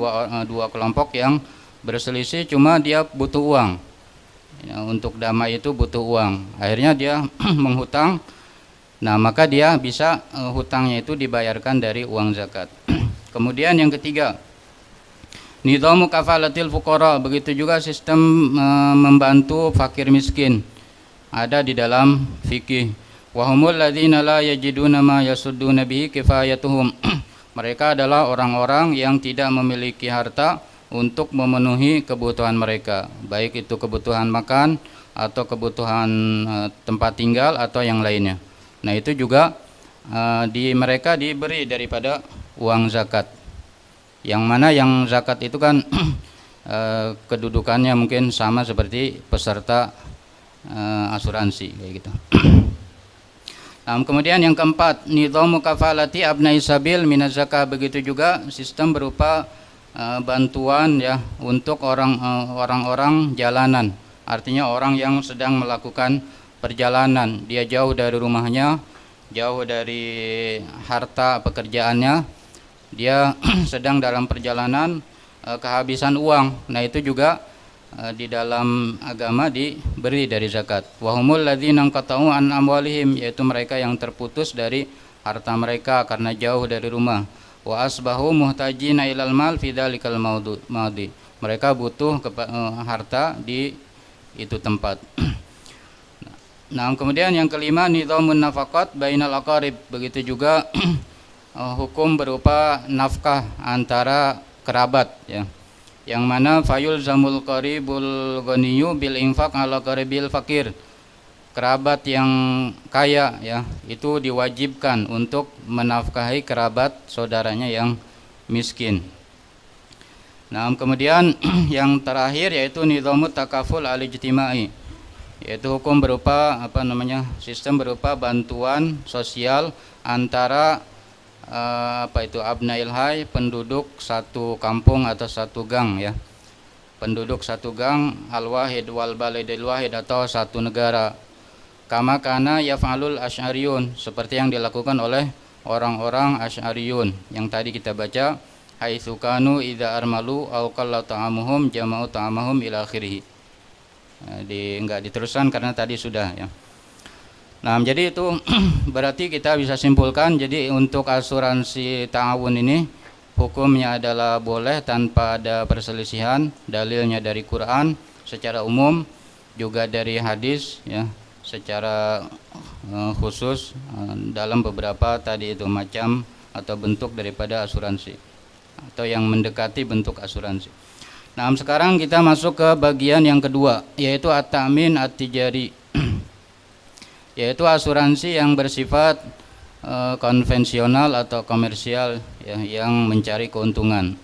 dua kelompok yang berselisih, cuma dia butuh uang ya, untuk damai itu butuh uang. Akhirnya dia menghutang. Nah, maka dia bisa hutangnya itu dibayarkan dari uang zakat. Kemudian yang ketiga, nizamu kafalatil fuqara, begitu juga sistem membantu fakir miskin, ada di dalam fikih. Wahumul ladzina la yajiduna ma yasudduna bihi kifayatuhum. Mereka adalah orang-orang yang tidak memiliki harta untuk memenuhi kebutuhan mereka, baik itu kebutuhan makan atau kebutuhan tempat tinggal atau yang lainnya. Nah, itu juga mereka diberi daripada uang zakat. Yang mana yang zakat itu kan kedudukannya mungkin sama seperti peserta asuransi kayak gitu. Nah, kemudian yang keempat, nizamu kafalati abnai sabil minaz zakah, begitu juga sistem berupa bantuan ya untuk orang-orang jalanan. Artinya orang yang sedang melakukan perjalanan, dia jauh dari rumahnya, jauh dari harta pekerjaannya, dia sedang dalam perjalanan, kehabisan uang. Nah, itu juga di dalam agama diberi dari zakat. Wahumul ladzina qata'u an amwalihim, yaitu mereka yang terputus dari harta mereka karena jauh dari rumah. Wa asbahu muhtajina ilal mal fi dzalikal madi. Mereka butuh harta di itu tempat. Nah, kemudian yang kelima nidhamun nafaqat bainal aqarib. Begitu juga hukum berupa nafkah antara kerabat ya. Yang mana fayul zamul qaribul ghaniyyu bil infaq ala qaribil fakir. Kerabat yang kaya ya, itu diwajibkan untuk menafkahi kerabat saudaranya yang miskin. Nah, kemudian yang terakhir yaitu nizamut takaful al-ijtimai, yaitu hukum berupa sistem berupa bantuan sosial antara abnail hai, penduduk satu kampung atau satu gang ya. Penduduk satu gang al-wahid wal baladil wahid atau satu negara. Kama kana yaf'alul asy'ariyun, seperti yang dilakukan oleh orang-orang asy'ariyun yang tadi kita baca, haitsu kanu idza armalu aw qalla ta'amuhum jama'u ta'amahum ila akhirih. Enggak diteruskan karena tadi sudah ya. Nah, jadi itu berarti kita bisa simpulkan, jadi untuk asuransi ta'awun ini hukumnya adalah boleh tanpa ada perselisihan, dalilnya dari Quran secara umum, juga dari hadis ya secara khusus dalam beberapa tadi itu macam atau bentuk daripada asuransi atau yang mendekati bentuk asuransi. Nah, sekarang kita masuk ke bagian yang kedua, yaitu at-ta'min at-tijari, yaitu asuransi yang bersifat konvensional atau komersial ya, yang mencari keuntungan.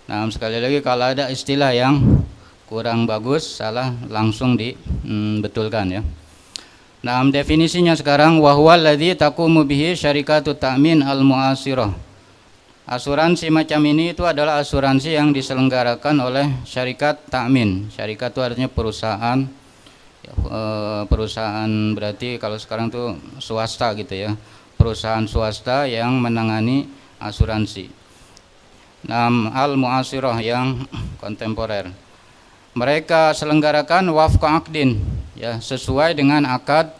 Nah, sekali lagi kalau ada istilah yang kurang bagus, salah, langsung dibetulkan ya. Nah, definisinya sekarang wahwal ladzi taqumu bihi syarikatut ta'min al-mu'asirah. Asuransi macam ini itu adalah asuransi yang diselenggarakan oleh syarikat ta'min. Syarikat itu artinya perusahaan, perusahaan berarti kalau sekarang tuh swasta gitu ya, perusahaan swasta yang menangani asuransi. Nah, al-mu'asirah yang kontemporer. Mereka selenggarakan wafqa aqdin ya, sesuai dengan akad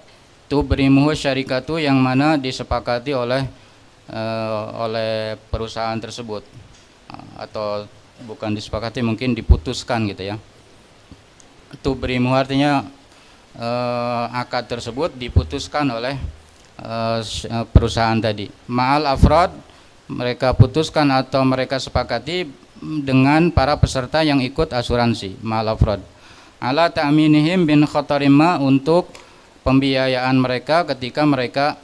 tubrimuhu syarikatu yang mana disepakati oleh perusahaan tersebut, atau bukan disepakati, mungkin diputuskan gitu ya. Tubrimu artinya akad tersebut diputuskan oleh perusahaan tadi. Ma'al afrod, mereka putuskan atau mereka sepakati dengan para peserta yang ikut asuransi ma'al afrod. Ala ta'minihim bin khatarimma, untuk pembiayaan mereka ketika mereka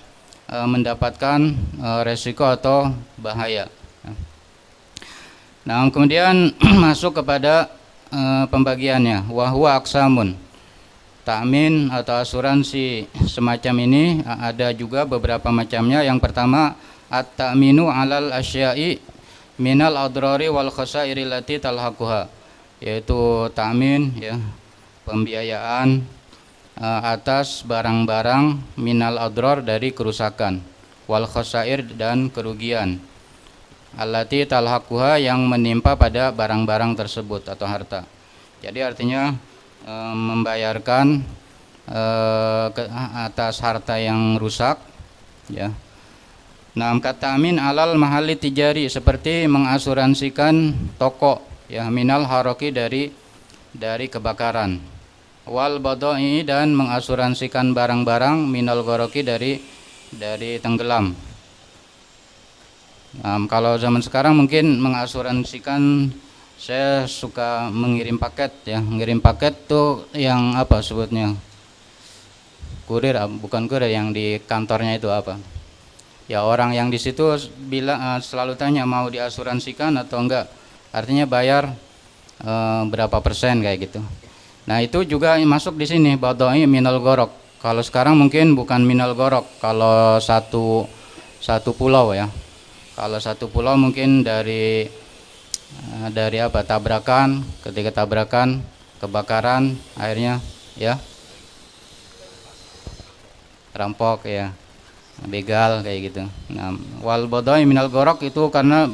mendapatkan resiko atau bahaya. Nah, kemudian masuk kepada pembagiannya. Wahwa aksamun. Ta'min atau asuransi semacam ini ada juga beberapa macamnya. Yang pertama, at-ta'minu 'alal asya'i minal adrari wal khasairi lati talhaquha, yaitu ta'min ya, pembiayaan atas barang-barang minal adrar, dari kerusakan, wal khasair, dan kerugian, allati talhaquha, yang menimpa pada barang-barang tersebut atau harta. Jadi artinya membayarkan atas harta yang rusak ya. Nah, kata amin alal mahali tijari, seperti mengasuransikan toko ya, minal haroki, dari kebakaran, wal badai, dan mengasuransikan barang-barang minal goroki, dari tenggelam. Kalau zaman sekarang mungkin mengasuransikan, saya suka mengirim paket ya, mengirim paket tuh yang apa sebutnya, kurir, bukan kurir, yang di kantornya itu apa ya, orang yang di situ bilang selalu tanya mau diasuransikan atau enggak, artinya bayar berapa persen kayak gitu. Nah, itu juga masuk di sini badai minal gorok. Kalau sekarang mungkin bukan minal gorok, kalau satu pulau ya. Kalau satu pulau mungkin dari apa, tabrakan, ketika tabrakan, kebakaran, akhirnya ya rampok ya, begal kayak gitu. Nah, wal badai minal gorok itu karena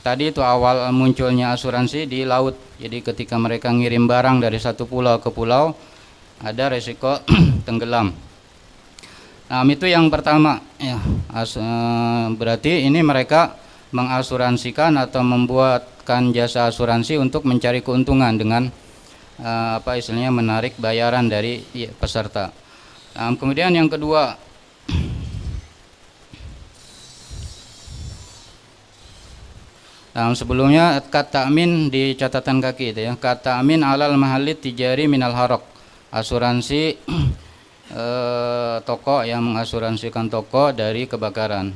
tadi itu awal munculnya asuransi di laut. Jadi ketika mereka ngirim barang dari satu pulau ke pulau, ada resiko tenggelam. Nah, itu yang pertama ya, berarti ini mereka mengasuransikan atau membuatkan jasa asuransi untuk mencari keuntungan dengan apa istilahnya menarik bayaran dari peserta. Kemudian yang kedua, sebelumnya kata amin di catatan kaki itu ya, kata amin alal mahalit tijari minal harok, asuransi toko yang mengasuransikan toko dari kebakaran.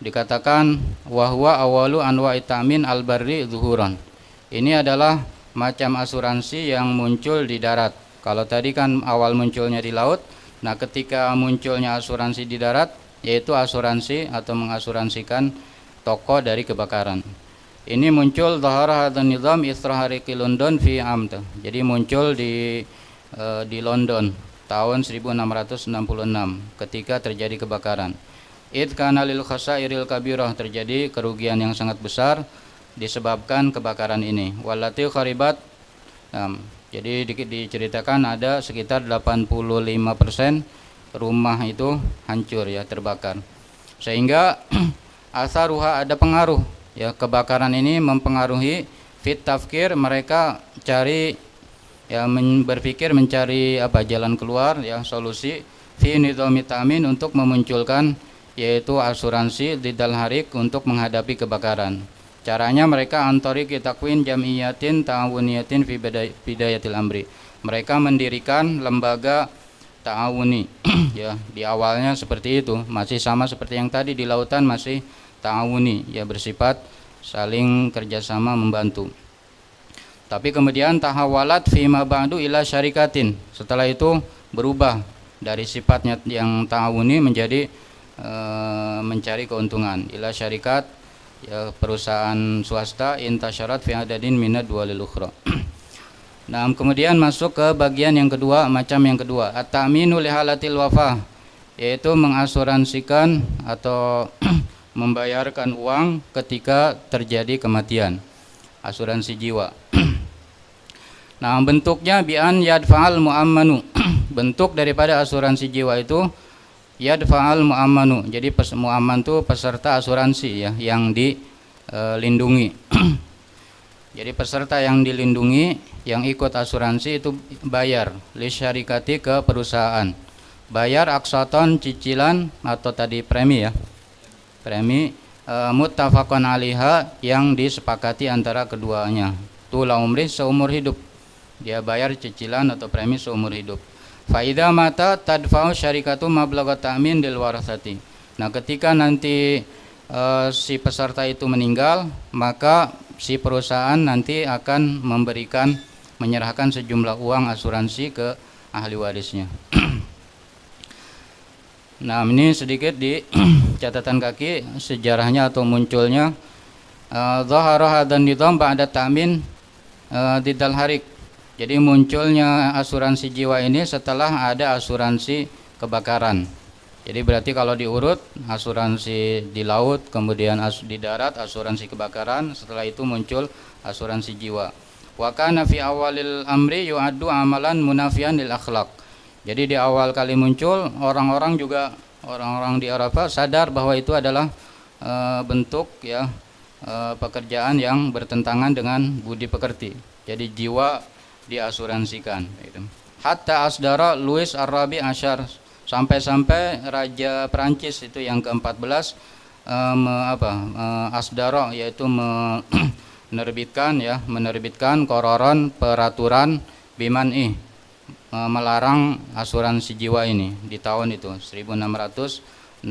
Dikatakan wahwa awalu anwa itamin albarri zuhuran. Ini adalah macam asuransi yang muncul di darat. Kalau tadi kan awal munculnya di laut, nah ketika munculnya asuransi di darat, yaitu asuransi atau mengasuransikan toko dari kebakaran. Ini muncul dhahara hadzal nizam istrohariki London fi amta. Jadi muncul di London tahun 1666 ketika terjadi kebakaran. Id kana lil khasairil kabirah, terjadi kerugian yang sangat besar disebabkan kebakaran ini. Wallati kharibat, jadi diceritakan ada sekitar 85% rumah itu hancur ya, terbakar. Sehingga asaruha, ada pengaruh ya, kebakaran ini mempengaruhi fit tafkir, mereka cari ya, berpikir mencari apa jalan keluar ya, solusi fi nizami ta'min, untuk memunculkan yaitu asuransi didal harik untuk menghadapi kebakaran. Caranya mereka antori kitakwin jamiyatin ta'awuniyatin fi bidayatil amri. Mereka mendirikan lembaga ta'awuni ya, di awalnya seperti itu, masih sama seperti yang tadi di lautan, masih ta'awuni ya, bersifat saling kerjasama membantu. Tapi kemudian tahawalat fima ba'du ila syarikatin, setelah itu berubah dari sifatnya yang ta'awuni menjadi mencari keuntungan, ila syarikat ya, perusahaan swasta intasyarat fi adadin minad duwalil ukhra. Nah, kemudian masuk ke bagian yang kedua, macam yang kedua, at-ta'minu li halatil wafah, yaitu mengasuransikan atau membayarkan uang ketika terjadi kematian, asuransi jiwa. Nah, bentuknya bi'an yadfa'al mu'ammanu. Bentuk daripada asuransi jiwa itu yadfa'al mu'ammanu. Jadi mu'amman itu peserta asuransi ya, yang dilindungi. Jadi peserta yang dilindungi, yang ikut asuransi itu bayar li syarikati, ke perusahaan. Bayar aksaton, cicilan atau tadi premi ya. Premi muttafaqan 'alaiha, yang disepakati antara keduanya. Tula umri, seumur hidup. Dia bayar cicilan atau premi seumur hidup. Faida mata tadfa'u syarikatu mablagha ta'min lil warasati. Nah, ketika nanti si peserta itu meninggal, maka si perusahaan nanti akan menyerahkan sejumlah uang asuransi ke ahli warisnya. Nah, ini sedikit di catatan kaki sejarahnya atau munculnya dhahara hadzal nizam ba'da ta'min didal harik. Jadi munculnya asuransi jiwa ini setelah ada asuransi kebakaran. Jadi berarti kalau diurut, asuransi di laut, kemudian di darat asuransi kebakaran, setelah itu muncul asuransi jiwa. Wa kana fi awalil amri yu'addu amalan munafiyan lil akhlaq. Jadi di awal kali muncul, orang-orang di Arafah sadar bahwa itu adalah bentuk ya pekerjaan yang bertentangan dengan budi pekerti. Jadi jiwa diasuransikan gitu. Hatta asdara Louis Arabi Asyar, sampai raja Prancis itu yang ke-14 asdara, yaitu menerbitkan qararan, peraturan biman'i, melarang asuransi jiwa ini di tahun itu 1681.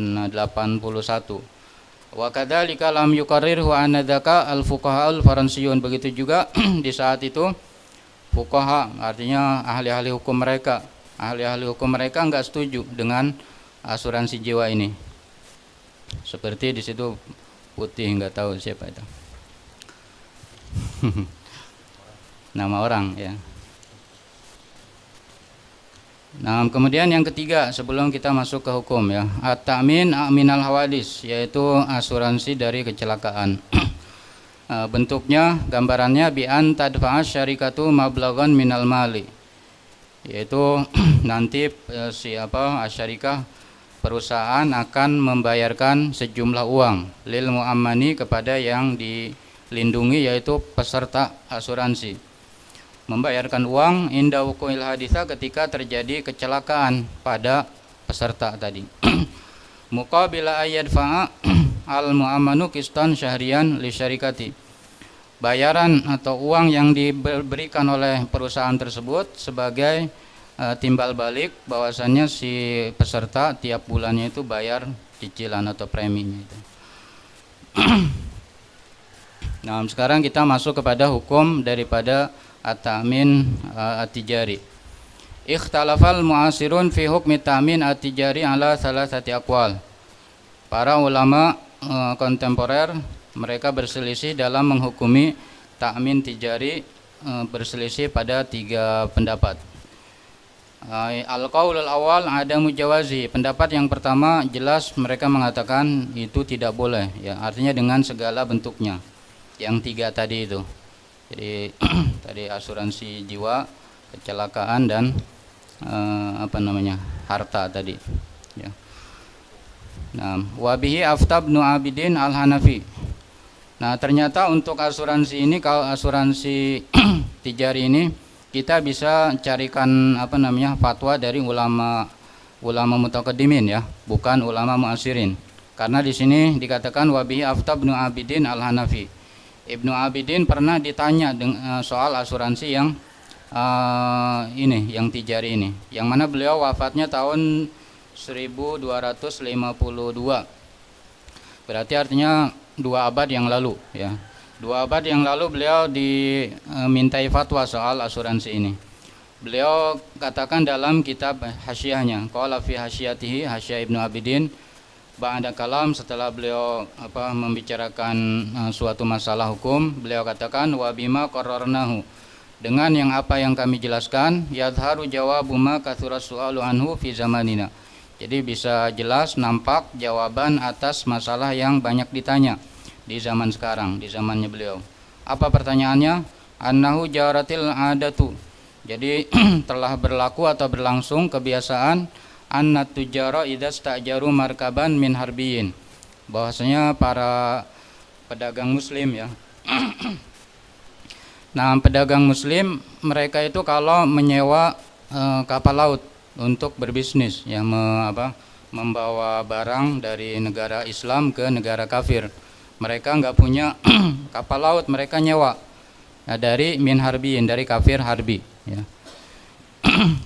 Wa kadzalika lam yuqarrirhu anadzaka al-fuqaha al-faransiyun. Begitu juga di saat itu fuqaha, artinya ahli-ahli hukum mereka enggak setuju dengan asuransi jiwa ini. Seperti di situ putih, enggak tahu siapa itu. Nama orang ya. Nah, kemudian yang ketiga sebelum kita masuk ke hukum ya, at-ta'min minal hawadis, yaitu asuransi dari kecelakaan. Bentuknya, gambarannya bi'an tadfa'a syarikatu mablaghan minal mali, yaitu nanti syarikah perusahaan akan membayarkan sejumlah uang lil muammani kepada yang dilindungi, yaitu peserta asuransi. Membayarkan uang inda wuqu'il haditha ketika terjadi kecelakaan pada peserta tadi. Muqabila ayyadfa'a al muammanu qistan syahriyan li syarikati. Bayaran atau uang yang diberikan oleh perusahaan tersebut sebagai timbal balik bahwasannya si peserta tiap bulannya itu bayar cicilan atau preminya itu. Nah, sekarang kita masuk kepada hukum daripada at-ta'min at-tijari. Ikhtalafal mu'asirun fi hukmi ta'min at-tijari ala salasati aqwal. Para ulama kontemporer mereka berselisih dalam menghukumi ta'min tijari, berselisih pada 3 pendapat. Al-qaulul awal adamu jawazi. Pendapat yang pertama jelas mereka mengatakan itu tidak boleh, ya, artinya dengan segala bentuknya. Yang 3 tadi itu. Jadi tadi asuransi jiwa, kecelakaan dan harta tadi, ya. Nah, wabihi aftab ibnu Abidin al-Hanafi. Nah, ternyata untuk asuransi ini, kalau asuransi tijari ini kita bisa carikan fatwa dari ulama mutaqaddimin, ya, bukan ulama muasirin. Karena di sini dikatakan wabihi aftab ibnu Abidin al-Hanafi. Ibnu Abidin pernah ditanya soal asuransi yang yang tijari ini, yang mana beliau wafatnya tahun 1252. Berarti artinya 2 abad yang lalu, ya. 2 abad yang lalu beliau dimintai fatwa soal asuransi ini. Beliau katakan dalam kitab hasyiahnya, qala fi hasyiyatihi, hasyiah Ibnu Abidin, ba'da kalam, setelah beliau membicarakan suatu masalah hukum, beliau katakan wa bima qarrarnahu, dengan yang apa yang kami jelaskan, yadharu jawabu ma katsura su'alu anhu fi zamanina. Jadi bisa jelas nampak jawaban atas masalah yang banyak ditanya di zaman sekarang, di zamannya beliau. Apa pertanyaannya? Annahu jaratil adatu. Jadi telah berlaku atau berlangsung kebiasaan annat tujara idza stajaru markaban min harbiyin. Bahwasanya para pedagang muslim, ya. Nah, pedagang muslim mereka itu kalau menyewa kapal laut untuk berbisnis, ya, membawa barang dari negara Islam ke negara kafir. Mereka nggak punya kapal laut, mereka nyewa, ya, dari min harbiyin, dari kafir harbi, ya.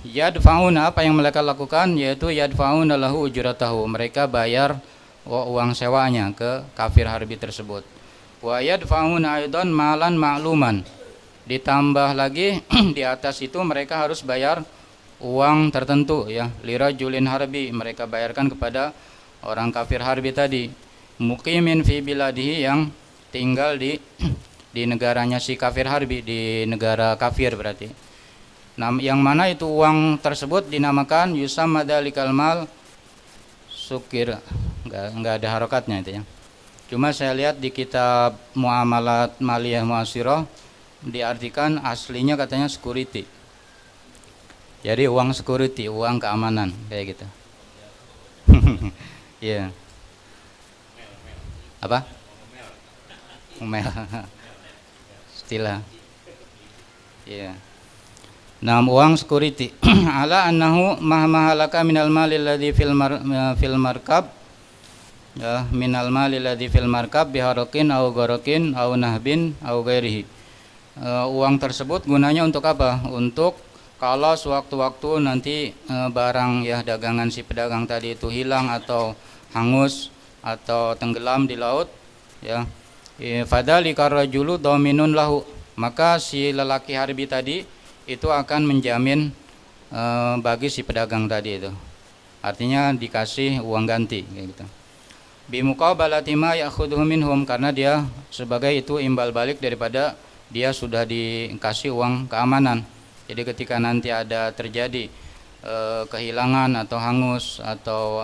Yadfauna, apa yang mereka lakukan, yaitu yadfauna lahu ujratahu, mereka bayar uang sewanya ke kafir harbi tersebut. Wa yadfauna aidan malan ma'luman, ditambah lagi di atas itu mereka harus bayar uang tertentu, ya, lirajulin harbi, mereka bayarkan kepada orang kafir harbi tadi, muqimin fi biladihi, yang tinggal di negaranya si kafir harbi, di negara kafir berarti. Nah, yang mana itu uang tersebut dinamakan yusamma dzalikal mal sukir, enggak ada harokatnya itu, ya. Cuma saya lihat di kitab Muamalat Maliyah Muasirah diartikan aslinya katanya security. Jadi uang security, uang keamanan, kayak gitu. Iya. Apa? Umel. Istilah. Iya. Nah, uang security. Ala annahu mahmahalaka minal mali alladhi fil markab, ya, minal mali alladhi fil markab biharakin au garakin au nahbin au ghairihi. Uang tersebut gunanya untuk apa? Untuk kalau sewaktu-waktu nanti barang, ya, dagangan si pedagang tadi itu hilang atau hangus atau tenggelam di laut, ya, fadzalika rajulu dhaminun lahu, maka si lelaki harbi tadi itu akan menjamin bagi si pedagang tadi itu. Artinya dikasih uang ganti, kayak gitu. Bi muqabalati ma ya'khudhu minhum, karena dia sebagai itu imbal balik daripada dia sudah dikasih uang keamanan. Jadi ketika nanti ada terjadi kehilangan atau hangus atau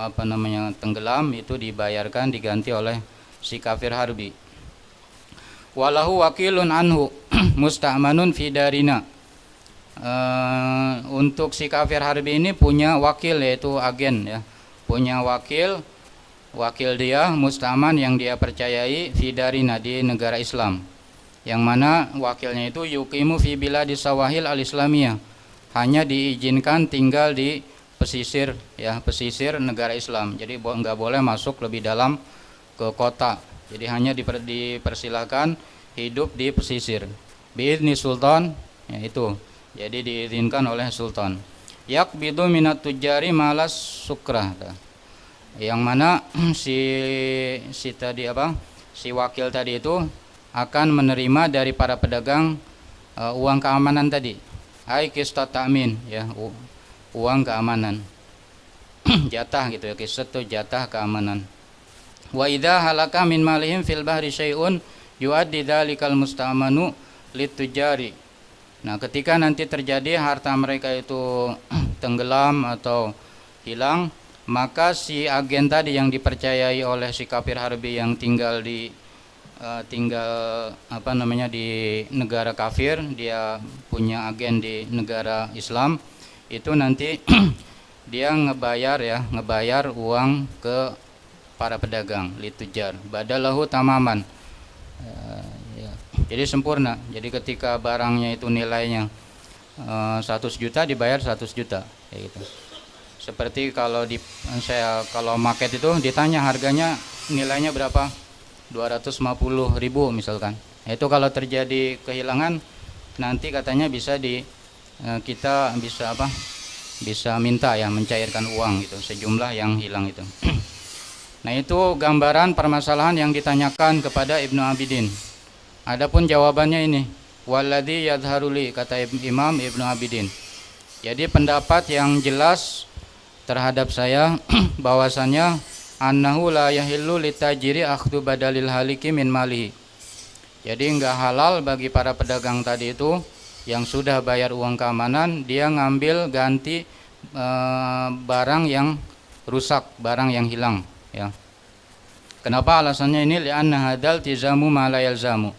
tenggelam, itu dibayarkan, diganti oleh si kafir harbi. Walahu wakilun anhu musta'manun fi darina. Untuk si kafir harbi ini punya wakil, yaitu agen, ya, punya wakil dia musta'man yang dia percayai fi darina di negara Islam, yang mana wakilnya itu yuqimu fi biladi sawahil al-islamiyah, hanya diizinkan tinggal di pesisir ya, pesisir negara Islam. Jadi nggak boleh masuk lebih dalam ke kota. Jadi hanya dipersilakan hidup di pesisir. Biizni sultan, ya itu. Jadi diizinkan oleh sultan. Yakbidu minat tujari malas sukrah. Yang mana si wakil tadi itu akan menerima dari para pedagang uang keamanan tadi. Ai qistat ta'min ya, uang keamanan. Jatah gitu ya, qistat itu jatah keamanan. Wa idza halaka min malihim fil bahri syai'un yuaddi dzalikal musta'manu litujari. Nah, ketika nanti terjadi harta mereka itu tenggelam atau hilang, maka si agen tadi yang dipercayai oleh si kafir harbi yang tinggal di negara kafir, dia punya agen di negara Islam, itu nanti dia ngebayar uang ke para pedagang litujar badalahu tamaman. Jadi sempurna. Jadi ketika barangnya itu nilainya 100 juta dibayar 100 juta kayak gitu. Seperti kalau kalau market itu ditanya harganya nilainya berapa, 250.000 misalkan. Itu kalau terjadi kehilangan nanti katanya kita bisa minta ya, mencairkan uang gitu sejumlah yang hilang itu. Nah, itu gambaran permasalahan yang ditanyakan kepada Ibnu Abidin. Adapun jawabannya ini, walladzi yadharuli, kata Imam Ibnu Abidin. Jadi pendapat yang jelas terhadap saya bahwasannya annahu la yahillu litajiri akhdhu badalil haliki min malihi. Jadi enggak halal bagi para pedagang tadi itu yang sudah bayar uang keamanan, dia ngambil ganti barang yang rusak, barang yang hilang ya. Kenapa alasannya ini? Li'anna hadal tizamu ma la yalzamu.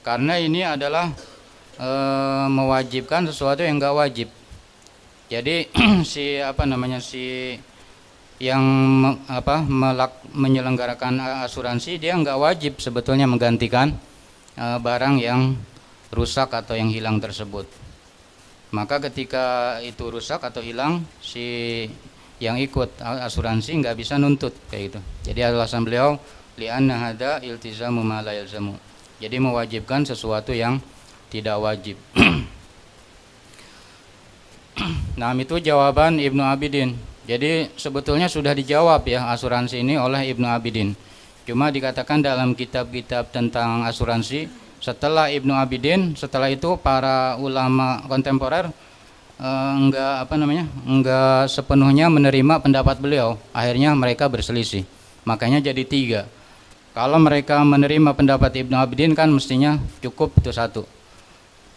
Karena ini adalah mewajibkan sesuatu yang enggak wajib. Jadi si yang menyelenggarakan asuransi dia enggak wajib sebetulnya menggantikan barang yang rusak atau yang hilang tersebut. Maka ketika itu rusak atau hilang, si yang ikut asuransi nggak bisa nuntut kayak gitu. Jadi alasan beliau li'anna hada iltizamu ma la yalzamu. Jadi mewajibkan sesuatu yang tidak wajib. Nah, itu jawaban Ibnu Abidin. Jadi sebetulnya sudah dijawab ya asuransi ini oleh Ibnu Abidin. Cuma dikatakan dalam kitab-kitab tentang asuransi, setelah Ibnu Abidin, setelah itu para ulama kontemporer enggak sepenuhnya menerima pendapat beliau. Akhirnya mereka berselisih. Makanya jadi 3. Kalau mereka menerima pendapat Ibnu Abidin kan mestinya cukup itu 1.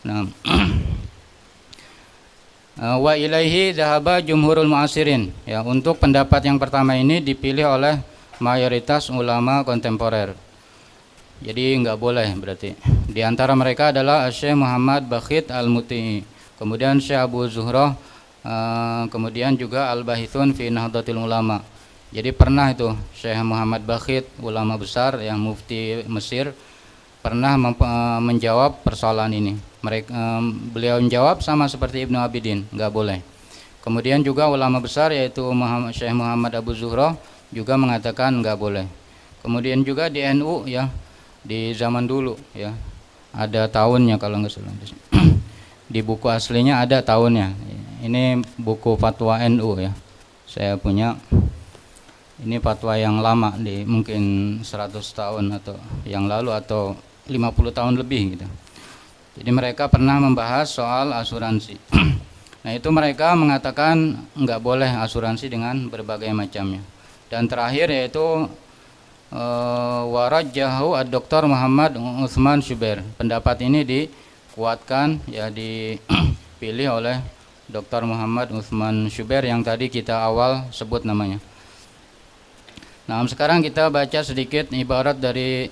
Nah, wa ilaihi dhahaba jumhurul mu'asirin. Ya, untuk pendapat yang pertama ini dipilih oleh mayoritas ulama kontemporer. Jadi enggak boleh berarti. Di antara mereka adalah Syekh Muhammad Bakhit Al-Muti'i, kemudian Syekh Abu Zuhrah, kemudian juga Al-Bahithun fi Nahdlatul Ulama. Jadi pernah itu Syekh Muhammad Bakhit, ulama besar yang mufti Mesir, pernah menjawab persoalan ini. Beliau menjawab sama seperti Ibnu Abidin, enggak boleh. Kemudian juga ulama besar yaitu Syekh Muhammad Abu Zuhrah juga mengatakan enggak boleh. Kemudian juga di NU ya, di zaman dulu ya, ada tahunnya kalau enggak salah. Di buku aslinya ada tahunnya. Ini buku fatwa NU ya. Saya punya. Ini fatwa yang lama, di mungkin 100 tahun atau yang lalu atau 50 tahun lebih gitu. Jadi mereka pernah membahas soal asuransi. Nah, itu mereka mengatakan enggak boleh asuransi dengan berbagai macamnya. Dan terakhir yaitu warajjahu ad-Doktor Muhammad Utsman Syubair. Pendapat ini dikuatkan ya, dipilih oleh Dr. Muhammad Utsman Syubair yang tadi kita awal sebut namanya. Nah, sekarang kita baca sedikit ibarat dari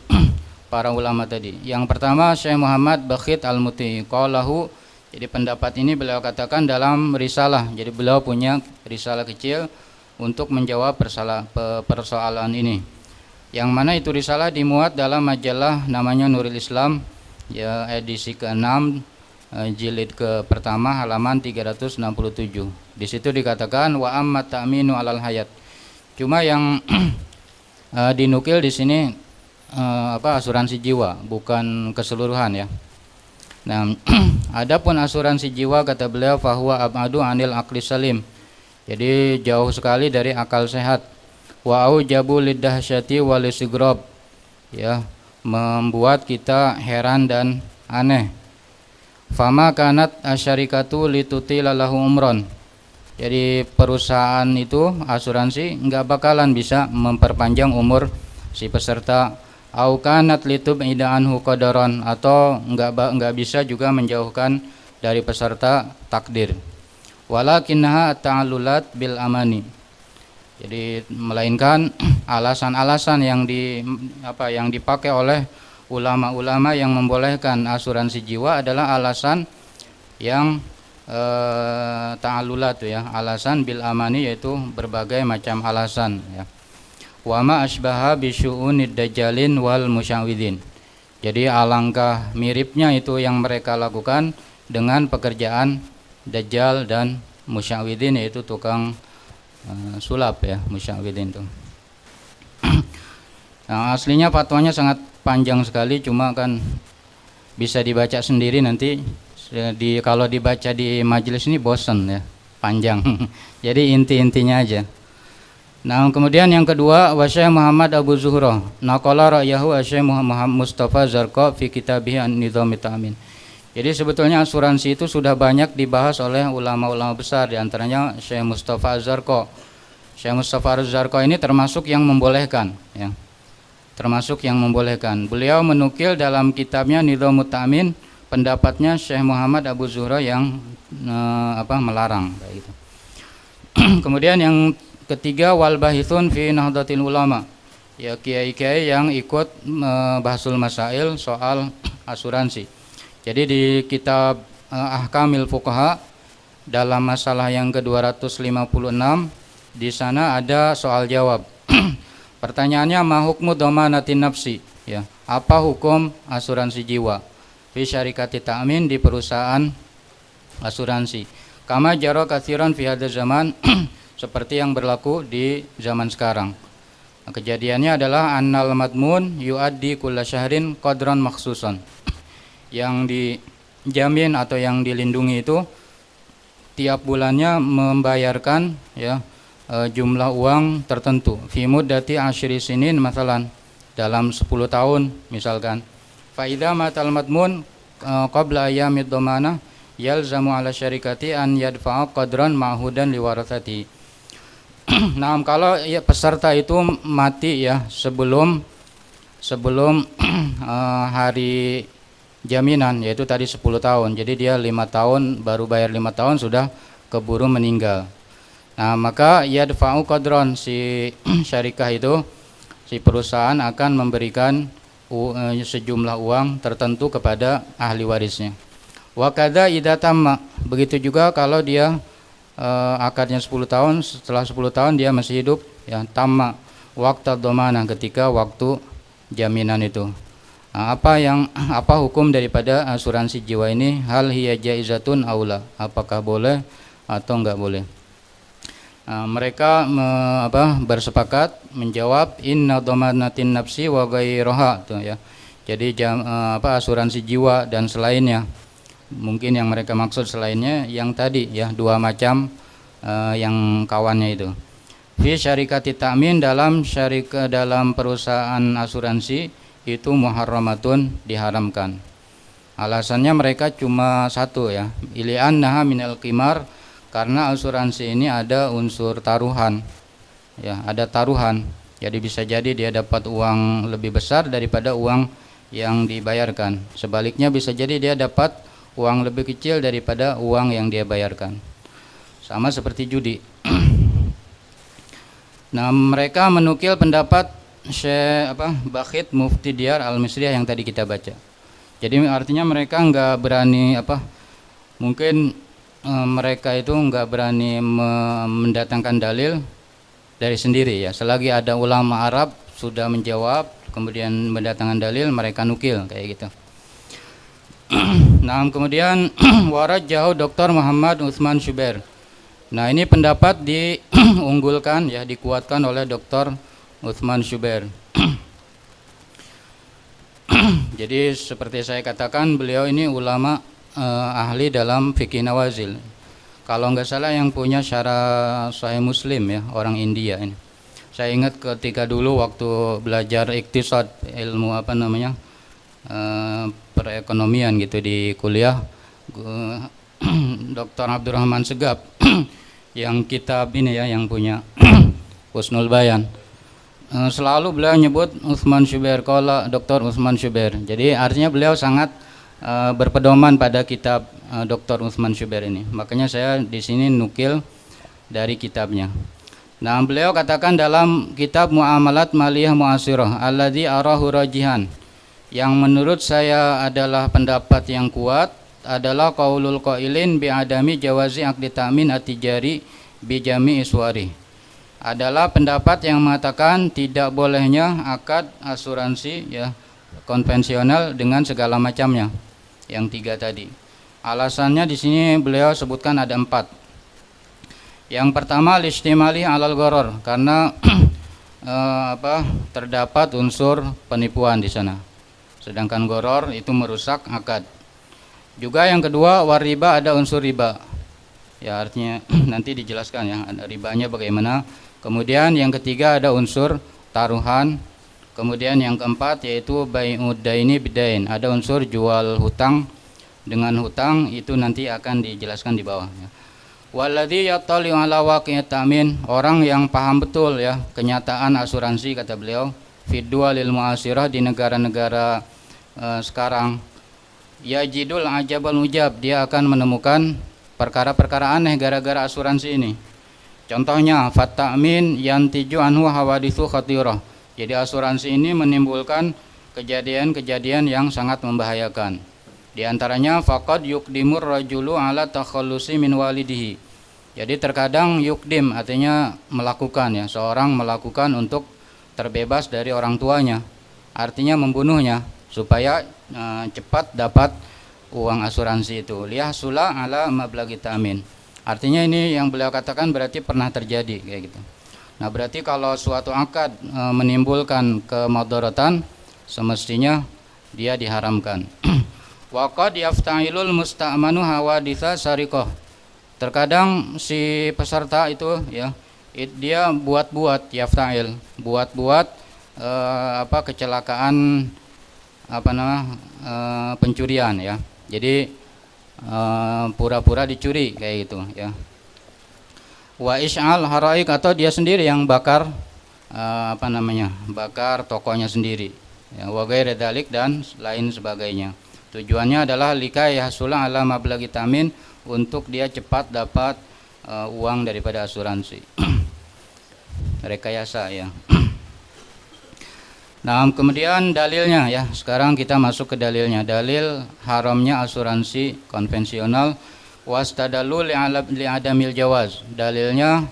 para ulama tadi. Yang pertama Syekh Muhammad Bakhit Al-Muti'i qalahu. Jadi pendapat ini beliau katakan dalam risalah. Jadi beliau punya risalah kecil untuk menjawab persoalan ini. Yang mana itu risalah dimuat dalam majalah namanya Nurul Islam, ya, edisi ke-6, jilid ke-1 halaman 367. Di situ dikatakan wa amma ta'minu alal hayat. Cuma yang dinukil di sini asuransi jiwa, bukan keseluruhan ya. Nah, adapun asuransi jiwa kata beliau fahuwa abadu anil aqli salim. Jadi jauh sekali dari akal sehat. Wa aujabu lidahsyati wal istigrab, ya, membuat kita heran dan aneh. Fama kanat asyarikatu litutila lahu umron. Jadi perusahaan itu asuransi enggak bakalan bisa memperpanjang umur si peserta. Au kanat litub idaanhu qadaron, atau enggak bisa juga menjauhkan dari peserta takdir. Walakinnaha ta'allulat bil amani. Jadi melainkan alasan-alasan yang dipakai oleh ulama-ulama yang membolehkan asuransi jiwa adalah alasan yang ta'allulat ya, alasan bil amani, yaitu berbagai macam alasan ya. Wa ma asbaha bi syu'unid dajjalin wal musyawidin. Jadi alangkah miripnya itu yang mereka lakukan dengan pekerjaan dajjal dan musyawidin, yaitu tukang sulap ya, musyawidin itu. Nah, aslinya fatwanya sangat panjang sekali, cuma kan bisa dibaca sendiri nanti. Kalau dibaca di majelis ini bosan ya, panjang. Jadi inti-intinya aja. Nah, kemudian yang kedua, wa Syekh Muhammad Abu Zuhra naqala ra'yahu Syekh Muhammad Mustafa Zarqa fi kitabih an-nizam ta'min. Jadi sebetulnya asuransi itu sudah banyak dibahas oleh ulama-ulama besar, diantaranya Syekh Mustafa Az-Zarqa. Syekh Mustafa Az-Zarqa ini termasuk yang membolehkan ya. Termasuk yang membolehkan. Beliau menukil dalam kitabnya Nizamut Ta'min pendapatnya Syekh Muhammad Abu Zuhra yang melarang kayak gitu. Kemudian yang ketiga, wal bahithun fi nahdlatil ulama. Ya, kiai-kiai yang ikut bahasul masail soal asuransi. Jadi di kitab Ahkamil Fuqaha dalam masalah yang ke-256 di sana ada soal jawab. Pertanyaannya, ma hukmu dhamanatin nafsi, ya. Apa hukum asuransi jiwa fi syarikati ta'min, di perusahaan asuransi. Kama jara katsiran fi hadzal zaman seperti yang berlaku di zaman sekarang. Nah, kejadiannya adalah annal madmun yuaddi kulla syahrin qadran makhsusan. Yang dijamin atau yang dilindungi itu tiap bulannya membayarkan ya jumlah uang tertentu. Fi muddati asyri sinin masalan, dalam 10 tahun misalkan. Fa idza matal madmun qabla ayyamid dhamana yalzamu ala syarikati an yadfa'a qadran ma'hudan liwarathati. Nah, kalau ya, peserta itu mati ya sebelum hari jaminan, yaitu tadi 10 tahun. Jadi dia 5 tahun baru bayar 5 tahun sudah keburu meninggal. Nah, maka yadfa'u qadran, si syarikah itu, si perusahaan akan memberikan sejumlah uang tertentu kepada ahli warisnya. Wa kadza idza tamma, begitu juga kalau dia akarnya 10 tahun, setelah 10 tahun dia masih hidup ya, tamma waqta dhamanah, ketika waktu jaminan itu. Nah, apa hukum daripada asuransi jiwa ini? Hal hiya jaizatun aula, apakah boleh atau enggak boleh? Nah, mereka bersepakat menjawab inna dhamanatin nafsi wa ghairaha tuh ya. Jadi asuransi jiwa dan selainnya. Mungkin yang mereka maksud selainnya yang tadi ya, dua macam yang kawannya itu. Fi syarikati ta'min, dalam perusahaan asuransi itu muharramatun, diharamkan. Alasannya mereka cuma satu ya, ili'annaha minal qimar, karena asuransi ini ada unsur taruhan ya, ada taruhan. Jadi bisa jadi dia dapat uang lebih besar daripada uang yang dibayarkan. Sebaliknya bisa jadi dia dapat uang lebih kecil daripada uang yang dia bayarkan. Sama seperti judi. Nah, mereka menukil pendapat Syekh Bakhit Mufti Diyar Al-Misriyah yang tadi kita baca. Jadi artinya mereka enggak berani mungkin mereka itu enggak berani mendatangkan dalil dari sendiri ya. Selagi ada ulama Arab sudah menjawab, kemudian mendatangkan dalil, mereka nukil kayak gitu. Nah, kemudian warajjahu Dr. Muhammad Utsman Syubair. Nah, ini pendapat diunggulkan ya, dikuatkan oleh Dr. Utsman Syubair. Jadi seperti saya katakan, beliau ini ulama ahli dalam fikih nawazil. Kalau nggak salah yang punya syarah Sahih Muslim ya, orang India ini. Saya ingat ketika dulu waktu belajar iktisad, ilmu apa namanya, perekonomian gitu di kuliah, Dr. Abdurrahman Segaf yang kitab ini ya, yang punya Husnul Bayan, selalu beliau nyebut Utsman Syubair, qala Dr. Utsman Syubair. Jadi artinya beliau sangat berpedoman pada kitab Dr. Utsman Syubair ini. Makanya saya di sini nukil dari kitabnya. Nah, beliau katakan dalam kitab Muamalat Maliyah Mu'asirah alladzi arahu rajihan, yang menurut saya adalah pendapat yang kuat, adalah qaulul qailin bi adami jawazi aqdi ta'min at-tijari bi jami' iswari. Adalah pendapat yang mengatakan tidak bolehnya akad asuransi ya konvensional dengan segala macamnya, yang 3 tadi. Alasannya di sini beliau sebutkan ada 4. Yang pertama listimali alal gharar, karena terdapat unsur penipuan di sana. Sedangkan gharar itu merusak akad. Juga yang kedua wariba, ada unsur riba. Ya, artinya nanti dijelaskan ya, ada ribanya bagaimana. Kemudian yang ketiga ada unsur taruhan. Kemudian yang keempat yaitu bai'ud daini bidain, ada unsur jual hutang dengan hutang, itu nanti akan dijelaskan di bawah ya. Walladzi yattali'u ala waqi'it ta'min, orang yang paham betul ya kenyataan asuransi, kata beliau, fid duwalil mu'asirah, di negara-negara sekarang, yajidul ajabal ujab, dia akan menemukan perkara-perkara aneh gara-gara asuransi ini. Contohnya fatta'min yantiju anhu hawadithu khatirah, jadi asuransi ini menimbulkan kejadian-kejadian yang sangat membahayakan. Di antaranya faqad yukdimur rajulu ala takhallusi min walidihi. Jadi terkadang yukdim artinya melakukan ya, seorang melakukan untuk terbebas dari orang tuanya. Artinya membunuhnya supaya cepat dapat uang asuransi itu. Liyahsula ala mablaghi ta'min. Artinya ini yang beliau katakan berarti pernah terjadi kayak gitu. Nah, berarti kalau suatu akad menimbulkan kemudaratan, semestinya dia diharamkan. Waqad yafta'ilul musta'manu hawaditha syariqah. Terkadang si peserta itu ya, dia buat-buat yafta'il, buat-buat kecelakaan pencurian ya. Jadi pura-pura dicuri kayak gitu ya. Wa isy'al haraik, atau dia sendiri yang bakar bakar tokonya sendiri ya, wa ghairi dzalik, dan lain sebagainya. Tujuannya adalah likay hasula ala mablaghi ta'min, untuk dia cepat dapat uang daripada asuransi. Rekayasa ya. Nah, kemudian dalilnya ya. Sekarang kita masuk ke dalilnya. Dalil haramnya asuransi konvensional. Wastadallu li'adamil jawaz. Dalilnya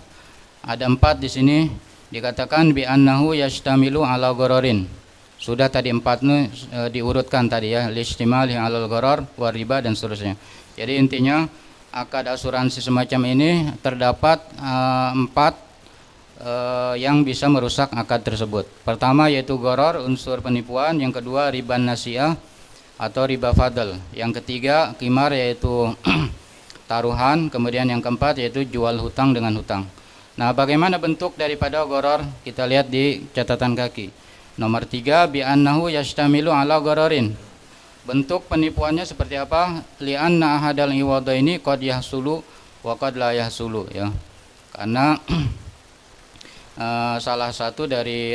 ada 4 di sini. Dikatakan bi annahu yashtamilu ala ghararin. Sudah tadi 4 diurutkan tadi ya, listimali alal gharar, wariba, dan seterusnya. Jadi intinya akad asuransi semacam ini terdapat 4 yang bisa merusak akad tersebut. Pertama yaitu gharar, unsur penipuan. Yang kedua riba nasiah atau riba fadl. Yang ketiga qimar, yaitu taruhan. Kemudian yang keempat yaitu jual hutang dengan hutang. Nah, bagaimana bentuk daripada gharar? Kita lihat di catatan kaki. Nomor 3, bi annahu yashtamilu ala ghararin. Bentuk penipuannya seperti apa? Li'anna ahadal iwadaini qad yahsulu wa qad la yahsulu ya. Karena salah satu dari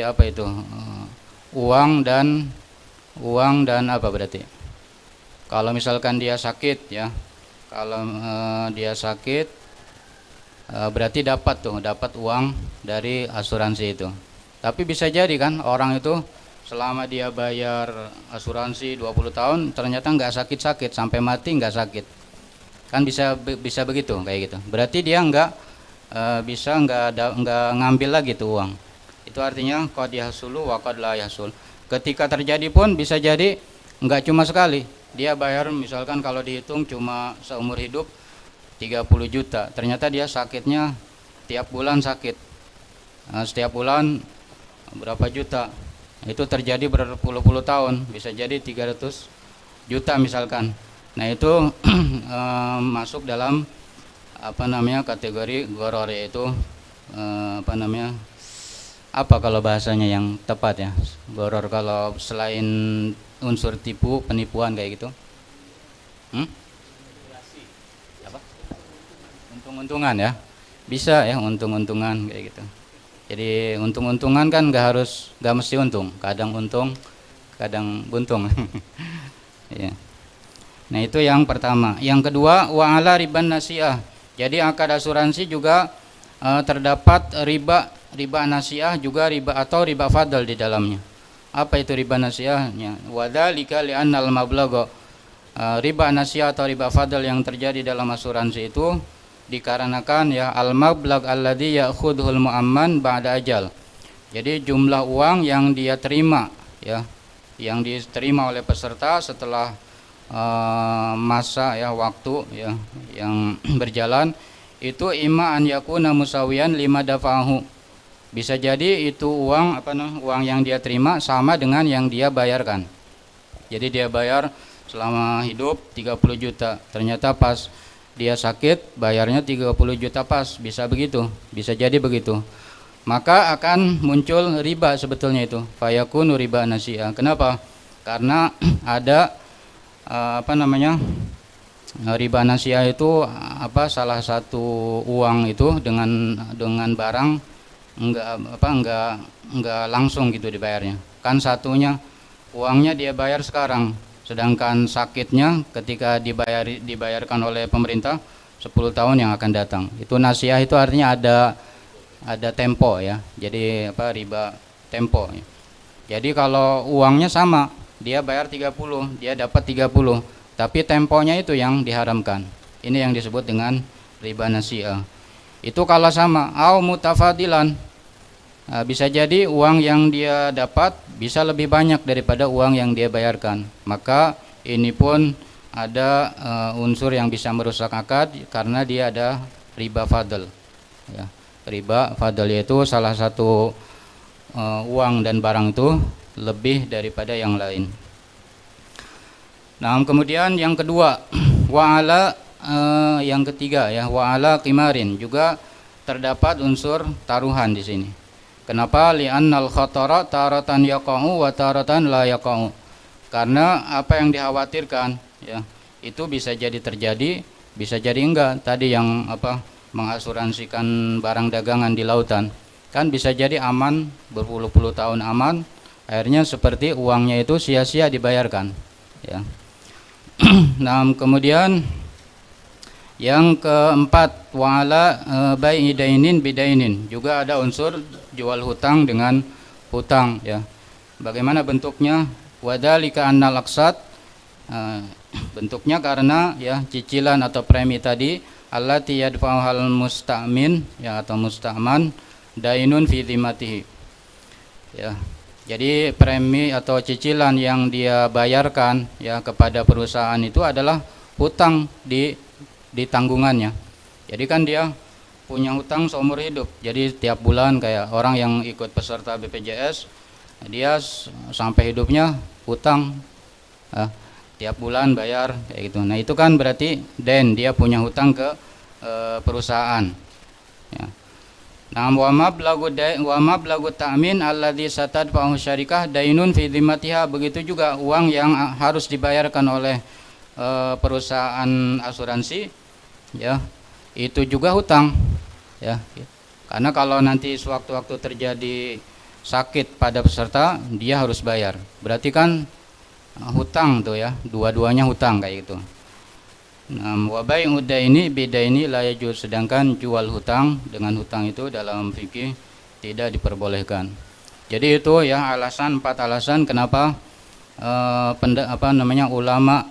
uang dan apa berarti? Kalau misalkan dia sakit ya. Kalau dia sakit berarti dapat uang dari asuransi itu. Tapi bisa jadi kan orang itu selama dia bayar asuransi 20 tahun ternyata nggak sakit-sakit, sampai mati nggak sakit. Kan bisa begitu kayak gitu. Berarti dia nggak bisa nggak ngambil lagi tuh uang. Itu artinya qad yahsulu wa qad la yahsul. Ketika terjadi pun bisa jadi nggak cuma sekali. Dia bayar misalkan kalau dihitung cuma seumur hidup 30 juta. Ternyata dia sakitnya tiap bulan sakit. Setiap bulan berapa juta. Itu terjadi berpuluh-puluh tahun, bisa jadi 300 juta misalkan. Nah, itu masuk dalam kategori goror, yaitu apa kalau bahasanya yang tepat ya, goror kalau selain unsur tipu, penipuan kayak gitu. Apa? Untung-untungan ya, bisa ya, untung-untungan kayak gitu. Jadi untung-untungan kan nggak mesti untung, kadang buntung. Ya. Nah, itu yang pertama. Yang kedua, wa ala riban nasiah. Jadi akad asuransi juga terdapat riba nasiah, juga riba atau riba fadl di dalamnya. Apa itu riba nasiahnya? Wa dzalika li'annal mablagha. Riba nasiah atau riba fadl yang terjadi dalam asuransi itu dikarenakan ya al-mablag alladzi ya'khudhul mu'amman ba'da ajal. Jadi jumlah uang yang dia terima ya, yang diterima oleh peserta setelah masa ya, waktu ya yang berjalan, itu imma an yakuna musawiyan lima dafahu. Bisa jadi itu uang uang yang dia terima sama dengan yang dia bayarkan. Jadi dia bayar selama hidup 30 juta. Ternyata pas dia sakit bayarnya 30 juta pas, bisa begitu, bisa jadi begitu. Maka akan muncul riba sebetulnya itu, fayakunu riba nasiah. Kenapa? Karena ada riba nasiah itu salah satu uang itu dengan barang enggak langsung gitu dibayarnya. Kan satunya uangnya dia bayar sekarang, sedangkan sakitnya ketika dibayarkan oleh pemerintah 10 tahun yang akan datang. Itu nasiah itu artinya ada tempo ya. Jadi riba tempo ya. Jadi kalau uangnya sama, dia bayar 30, dia dapat 30, tapi temponya itu yang diharamkan. Ini yang disebut dengan riba nasiah. Itu kalau sama, au mutafadilan. Bisa jadi uang yang dia dapat bisa lebih banyak daripada uang yang dia bayarkan. Maka ini pun ada unsur yang bisa merusak akad karena dia ada riba fadl. Ya, riba fadl yaitu salah satu uang dan barang itu lebih daripada yang lain. Nah, kemudian yang kedua, wa'ala yang ketiga ya, wa'ala qimarin, juga terdapat unsur taruhan di sini. Kenapa? Li'annal khatara taratan yaqa'u wa taratan la yaqa'u. Karena apa yang dikhawatirkan ya, itu bisa jadi terjadi, bisa jadi enggak. Tadi yang mengasuransikan barang dagangan di lautan, kan bisa jadi aman, berpuluh-puluh tahun aman, akhirnya seperti uangnya itu sia-sia dibayarkan ya. Nah, kemudian yang keempat, wa'ala bai'i dainin bidainin, juga ada unsur jual hutang dengan hutang ya. Bagaimana bentuknya? Wadzalika annal aqsad, bentuknya karena ya cicilan atau premi tadi, allati yadfa'uhal musta'min ya atau musta'man dainun fi dhimmatihi ya. Jadi premi atau cicilan yang dia bayarkan ya kepada perusahaan itu adalah hutang di tanggungannya. Jadi kan dia punya hutang seumur hidup. Jadi tiap bulan kayak orang yang ikut peserta BPJS, dia sampai hidupnya hutang tiap bulan bayar kayak gitu. Nah, itu kan berarti dia punya hutang ke perusahaan ya. Nah, wa mablagu ta'min alladzi satadfa'u syarikah dainun fi dhimmatiha, begitu juga uang yang harus dibayarkan oleh perusahaan asuransi ya, itu juga hutang ya. Karena kalau nanti sewaktu-waktu terjadi sakit pada peserta, dia harus bayar. Berarti kan hutang tuh ya, dua-duanya hutang kayak gitu. Nah, wa bai'u daini bidaini la yajuz, sedangkan jual hutang dengan hutang itu dalam fikih tidak diperbolehkan. Jadi itu ya empat alasan kenapa ulama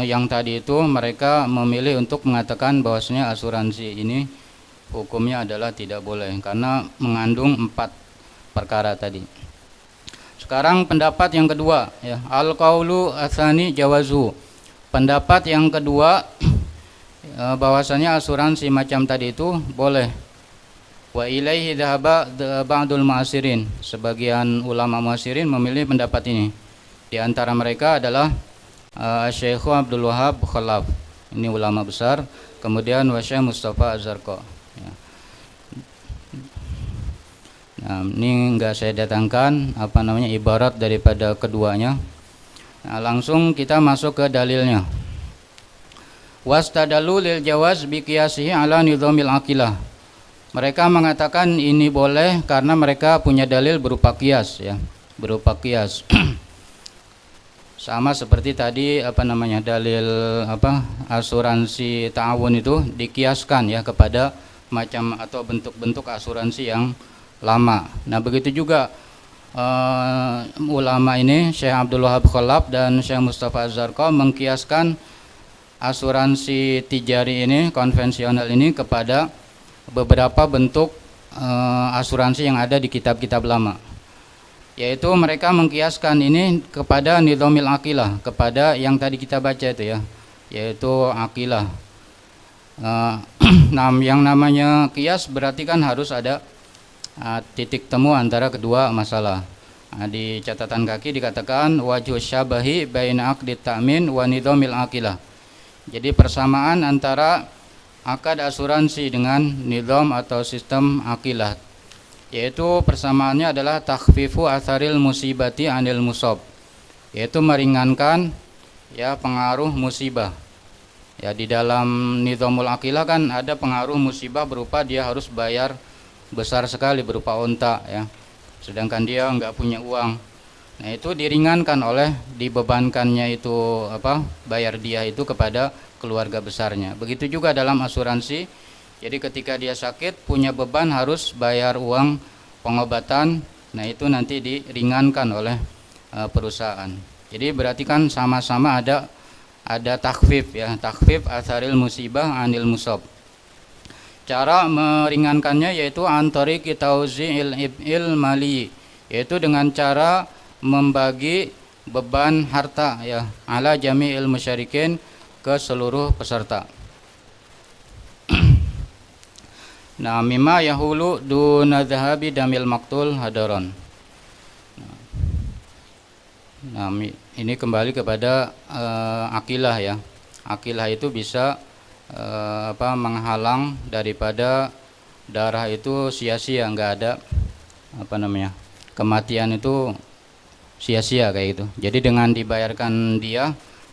yang tadi itu mereka memilih untuk mengatakan bahwasanya asuransi ini hukumnya adalah tidak boleh karena mengandung 4 perkara tadi. Sekarang pendapat yang kedua ya, al-qaulu atsani jawazu. Pendapat yang kedua bahwasanya asuransi macam tadi itu boleh. Wa ilaihi dhahaba ba'dul mu'asirin. Sebagian ulama mu'asirin memilih pendapat ini. Di antara mereka adalah Syekh Abdul Wahab Khalaf. Ini ulama besar. Kemudian Syekh Mustafa Az-Zarqa. Ya. Nah, ini enggak saya datangkan ibarat daripada keduanya. Nah, langsung kita masuk ke dalilnya. Wastadalu lil jawaz bi qiyasihi ala nizamil aqilah. Mereka mengatakan ini boleh karena mereka punya dalil berupa qiyas ya, berupa qiyas. Sama seperti tadi dalil asuransi ta'awun itu dikiaskan ya kepada macam atau bentuk-bentuk asuransi yang lama. Nah, begitu juga ulama ini Syekh Abdul Wahab Khalaf dan Syekh Mustafa Az-Zarqa mengkiaskan asuransi tijari ini, konvensional ini kepada beberapa bentuk asuransi yang ada di kitab-kitab lama. Yaitu mereka mengkiaskan ini kepada nizamil aqilah, kepada yang tadi kita baca itu ya, yaitu aqilah. Yang namanya kias berarti kan harus ada titik temu antara kedua masalah. Di catatan kaki dikatakan wajhu syabahi baina aqdi ta'min wa nizamil aqilah. Jadi persamaan antara akad asuransi dengan nizam atau sistem aqilah, yaitu persamaannya adalah takhfifu atharil musibati anil musab, yaitu meringankan ya pengaruh musibah. Ya, di dalam nizamul aqilah kan ada pengaruh musibah berupa dia harus bayar besar sekali berupa unta ya, sedangkan dia enggak punya uang. Nah, itu diringankan oleh dibebankannya itu bayar dia itu kepada keluarga besarnya. Begitu juga dalam asuransi. Jadi ketika dia sakit punya beban harus bayar uang pengobatan. Nah, itu nanti diringankan oleh perusahaan. Jadi berarti kan sama-sama ada takhfif ya, takhfif atharil musibah anil musab. Cara meringankannya yaitu antari kitauzi'il il mali, yaitu dengan cara membagi beban harta ya ala jami'il musyarikin, ke seluruh peserta. Nah, mimma yahulu duna dhahabi damil maktul hadaron. Nah, ini kembali kepada akilah ya. Akilah itu bisa menghalang daripada darah itu sia-sia, enggak ada kematian itu sia-sia kayak gitu. Jadi dengan dibayarkan dia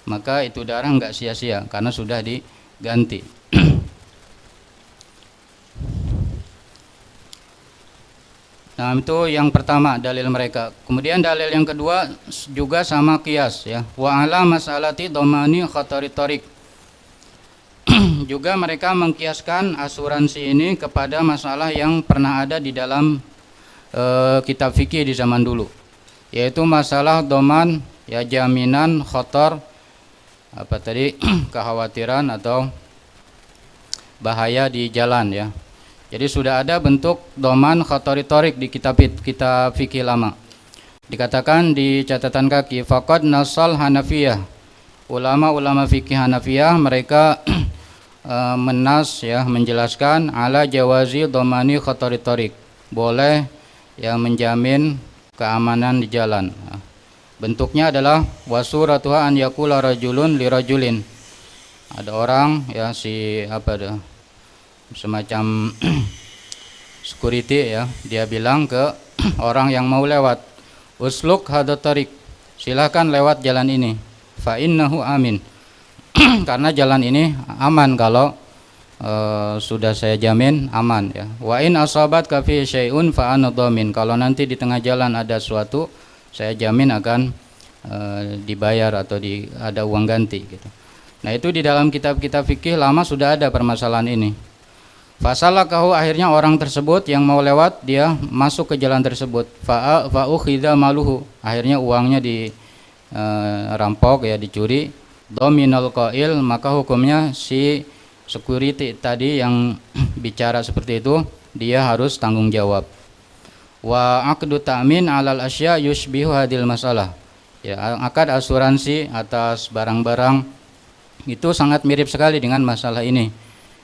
maka itu darah enggak sia-sia karena sudah diganti. Nah, itu yang pertama dalil mereka. Kemudian dalil yang kedua juga sama qiyas ya. Wa ala mas'alati dhamani khatari tariq. Juga mereka mengkiaskan asuransi ini kepada masalah yang pernah ada di dalam kitab fikih di zaman dulu, yaitu masalah dhaman ya, jaminan khatar kekhawatiran atau bahaya di jalan ya. Jadi sudah ada bentuk dhaman khatari tariq di kitab fikih lama. Dikatakan di catatan kaki faqad nasal Hanafiyah. Ulama-ulama fikih Hanafiyah mereka menas ya, menjelaskan ala jawazi dhamani khatari tariq. Boleh ya menjamin keamanan di jalan. Bentuknya adalah wasuratuha an yakula rajulun li rajulin. Ada orang ya semacam security ya, dia bilang ke orang yang mau lewat, usluk hadha tariq, silakan lewat jalan ini, fa innahu amin. Karena jalan ini aman kalau sudah saya jamin aman ya. Wa in asabat ka fi syai'un fa ana dhamin, kalau nanti di tengah jalan ada suatu, saya jamin akan dibayar atau ada uang ganti gitu. Nah, itu di dalam kitab-kitab fikih lama sudah ada permasalahan ini. Fasalakahu, akhirnya orang tersebut yang mau lewat dia masuk ke jalan tersebut. Fa'ukhidha maluhu, akhirnya uangnya dirampok ya, dicuri. Dominal qail, maka hukumnya si security tadi yang bicara seperti itu, dia harus tanggung jawab. Wa aqdu ta'min 'alal asya yushbihu hadil masalah. Ya, akad asuransi atas barang-barang itu sangat mirip sekali dengan masalah ini.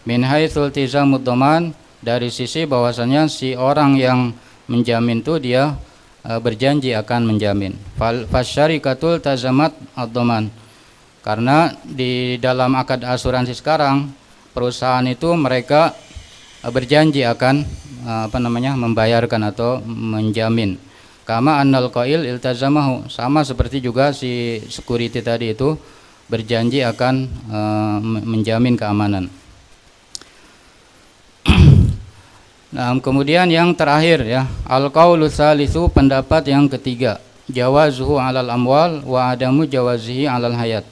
Min haitsul tizamud dhaman, dari sisi bahwasanya si orang yang menjamin itu dia berjanji akan menjamin. Fasyarikatul tazamat ad-dhaman. Karena di dalam akad asuransi sekarang perusahaan itu mereka berjanji akan membayarkan atau menjamin. Kama annal qail iltazamahu, sama seperti juga si security tadi itu berjanji akan menjamin keamanan. Nah, kemudian yang terakhir ya, al-qaulu tsalitsu, pendapat yang ketiga, jawazuhu 'alal amwal wa adamu jawazihi 'alal hayat.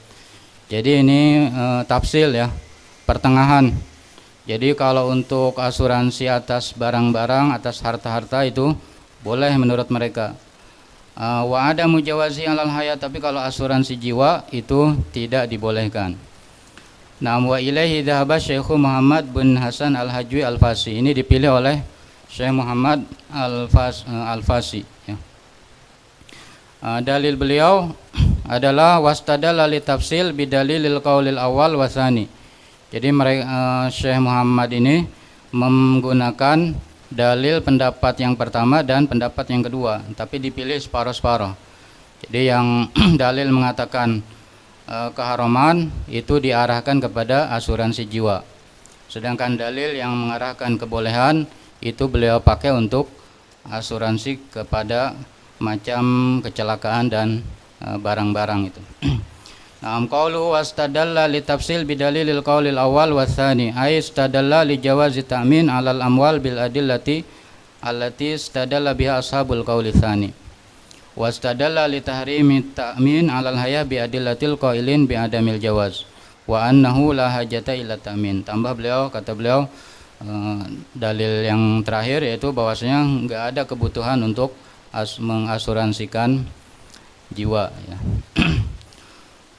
Jadi ini tafsil ya, pertengahan. Jadi kalau untuk asuransi atas barang-barang, atas harta-harta itu boleh menurut mereka. Wa adamu jawazihi 'alal hayat, tapi kalau asuransi jiwa itu tidak dibolehkan. Nah, wa ilaihi dhahaba Syekh Muhammad bin Hasan Al-Hajwi Al-Fasi. Ini dipilih oleh Syekh Muhammad Al-Fasi ya. Dalil beliau adalah wastadalla li tafsil bidalilil qaulil awal wasani. Jadi mereka Syekh Muhammad ini menggunakan dalil pendapat yang pertama dan pendapat yang kedua, tapi dipilih separuh-separuh. Jadi yang dalil mengatakan keharaman itu diarahkan kepada asuransi jiwa, sedangkan dalil yang mengarahkan kebolehan itu beliau pakai untuk asuransi kepada macam kecelakaan dan barang-barang itu. Naam qaulu wastadalla li tafsil bidalilil qaulil awal watsani, ay istadalla li jawazi ta'min 'alal amwal bil adillati allati istadalla biha ashabul qauli tsani. Wastadalla li tahrimi ta'min 'alal haya bi adillatil qailin bi adamil jawaz wa annahu la hajata ila ta'min. Tambah beliau, kata beliau, dalil yang terakhir yaitu bahwasanya enggak ada kebutuhan untuk mengasuransikan jiwa ya.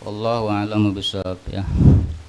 Wallahu a'lamu bishawab ya.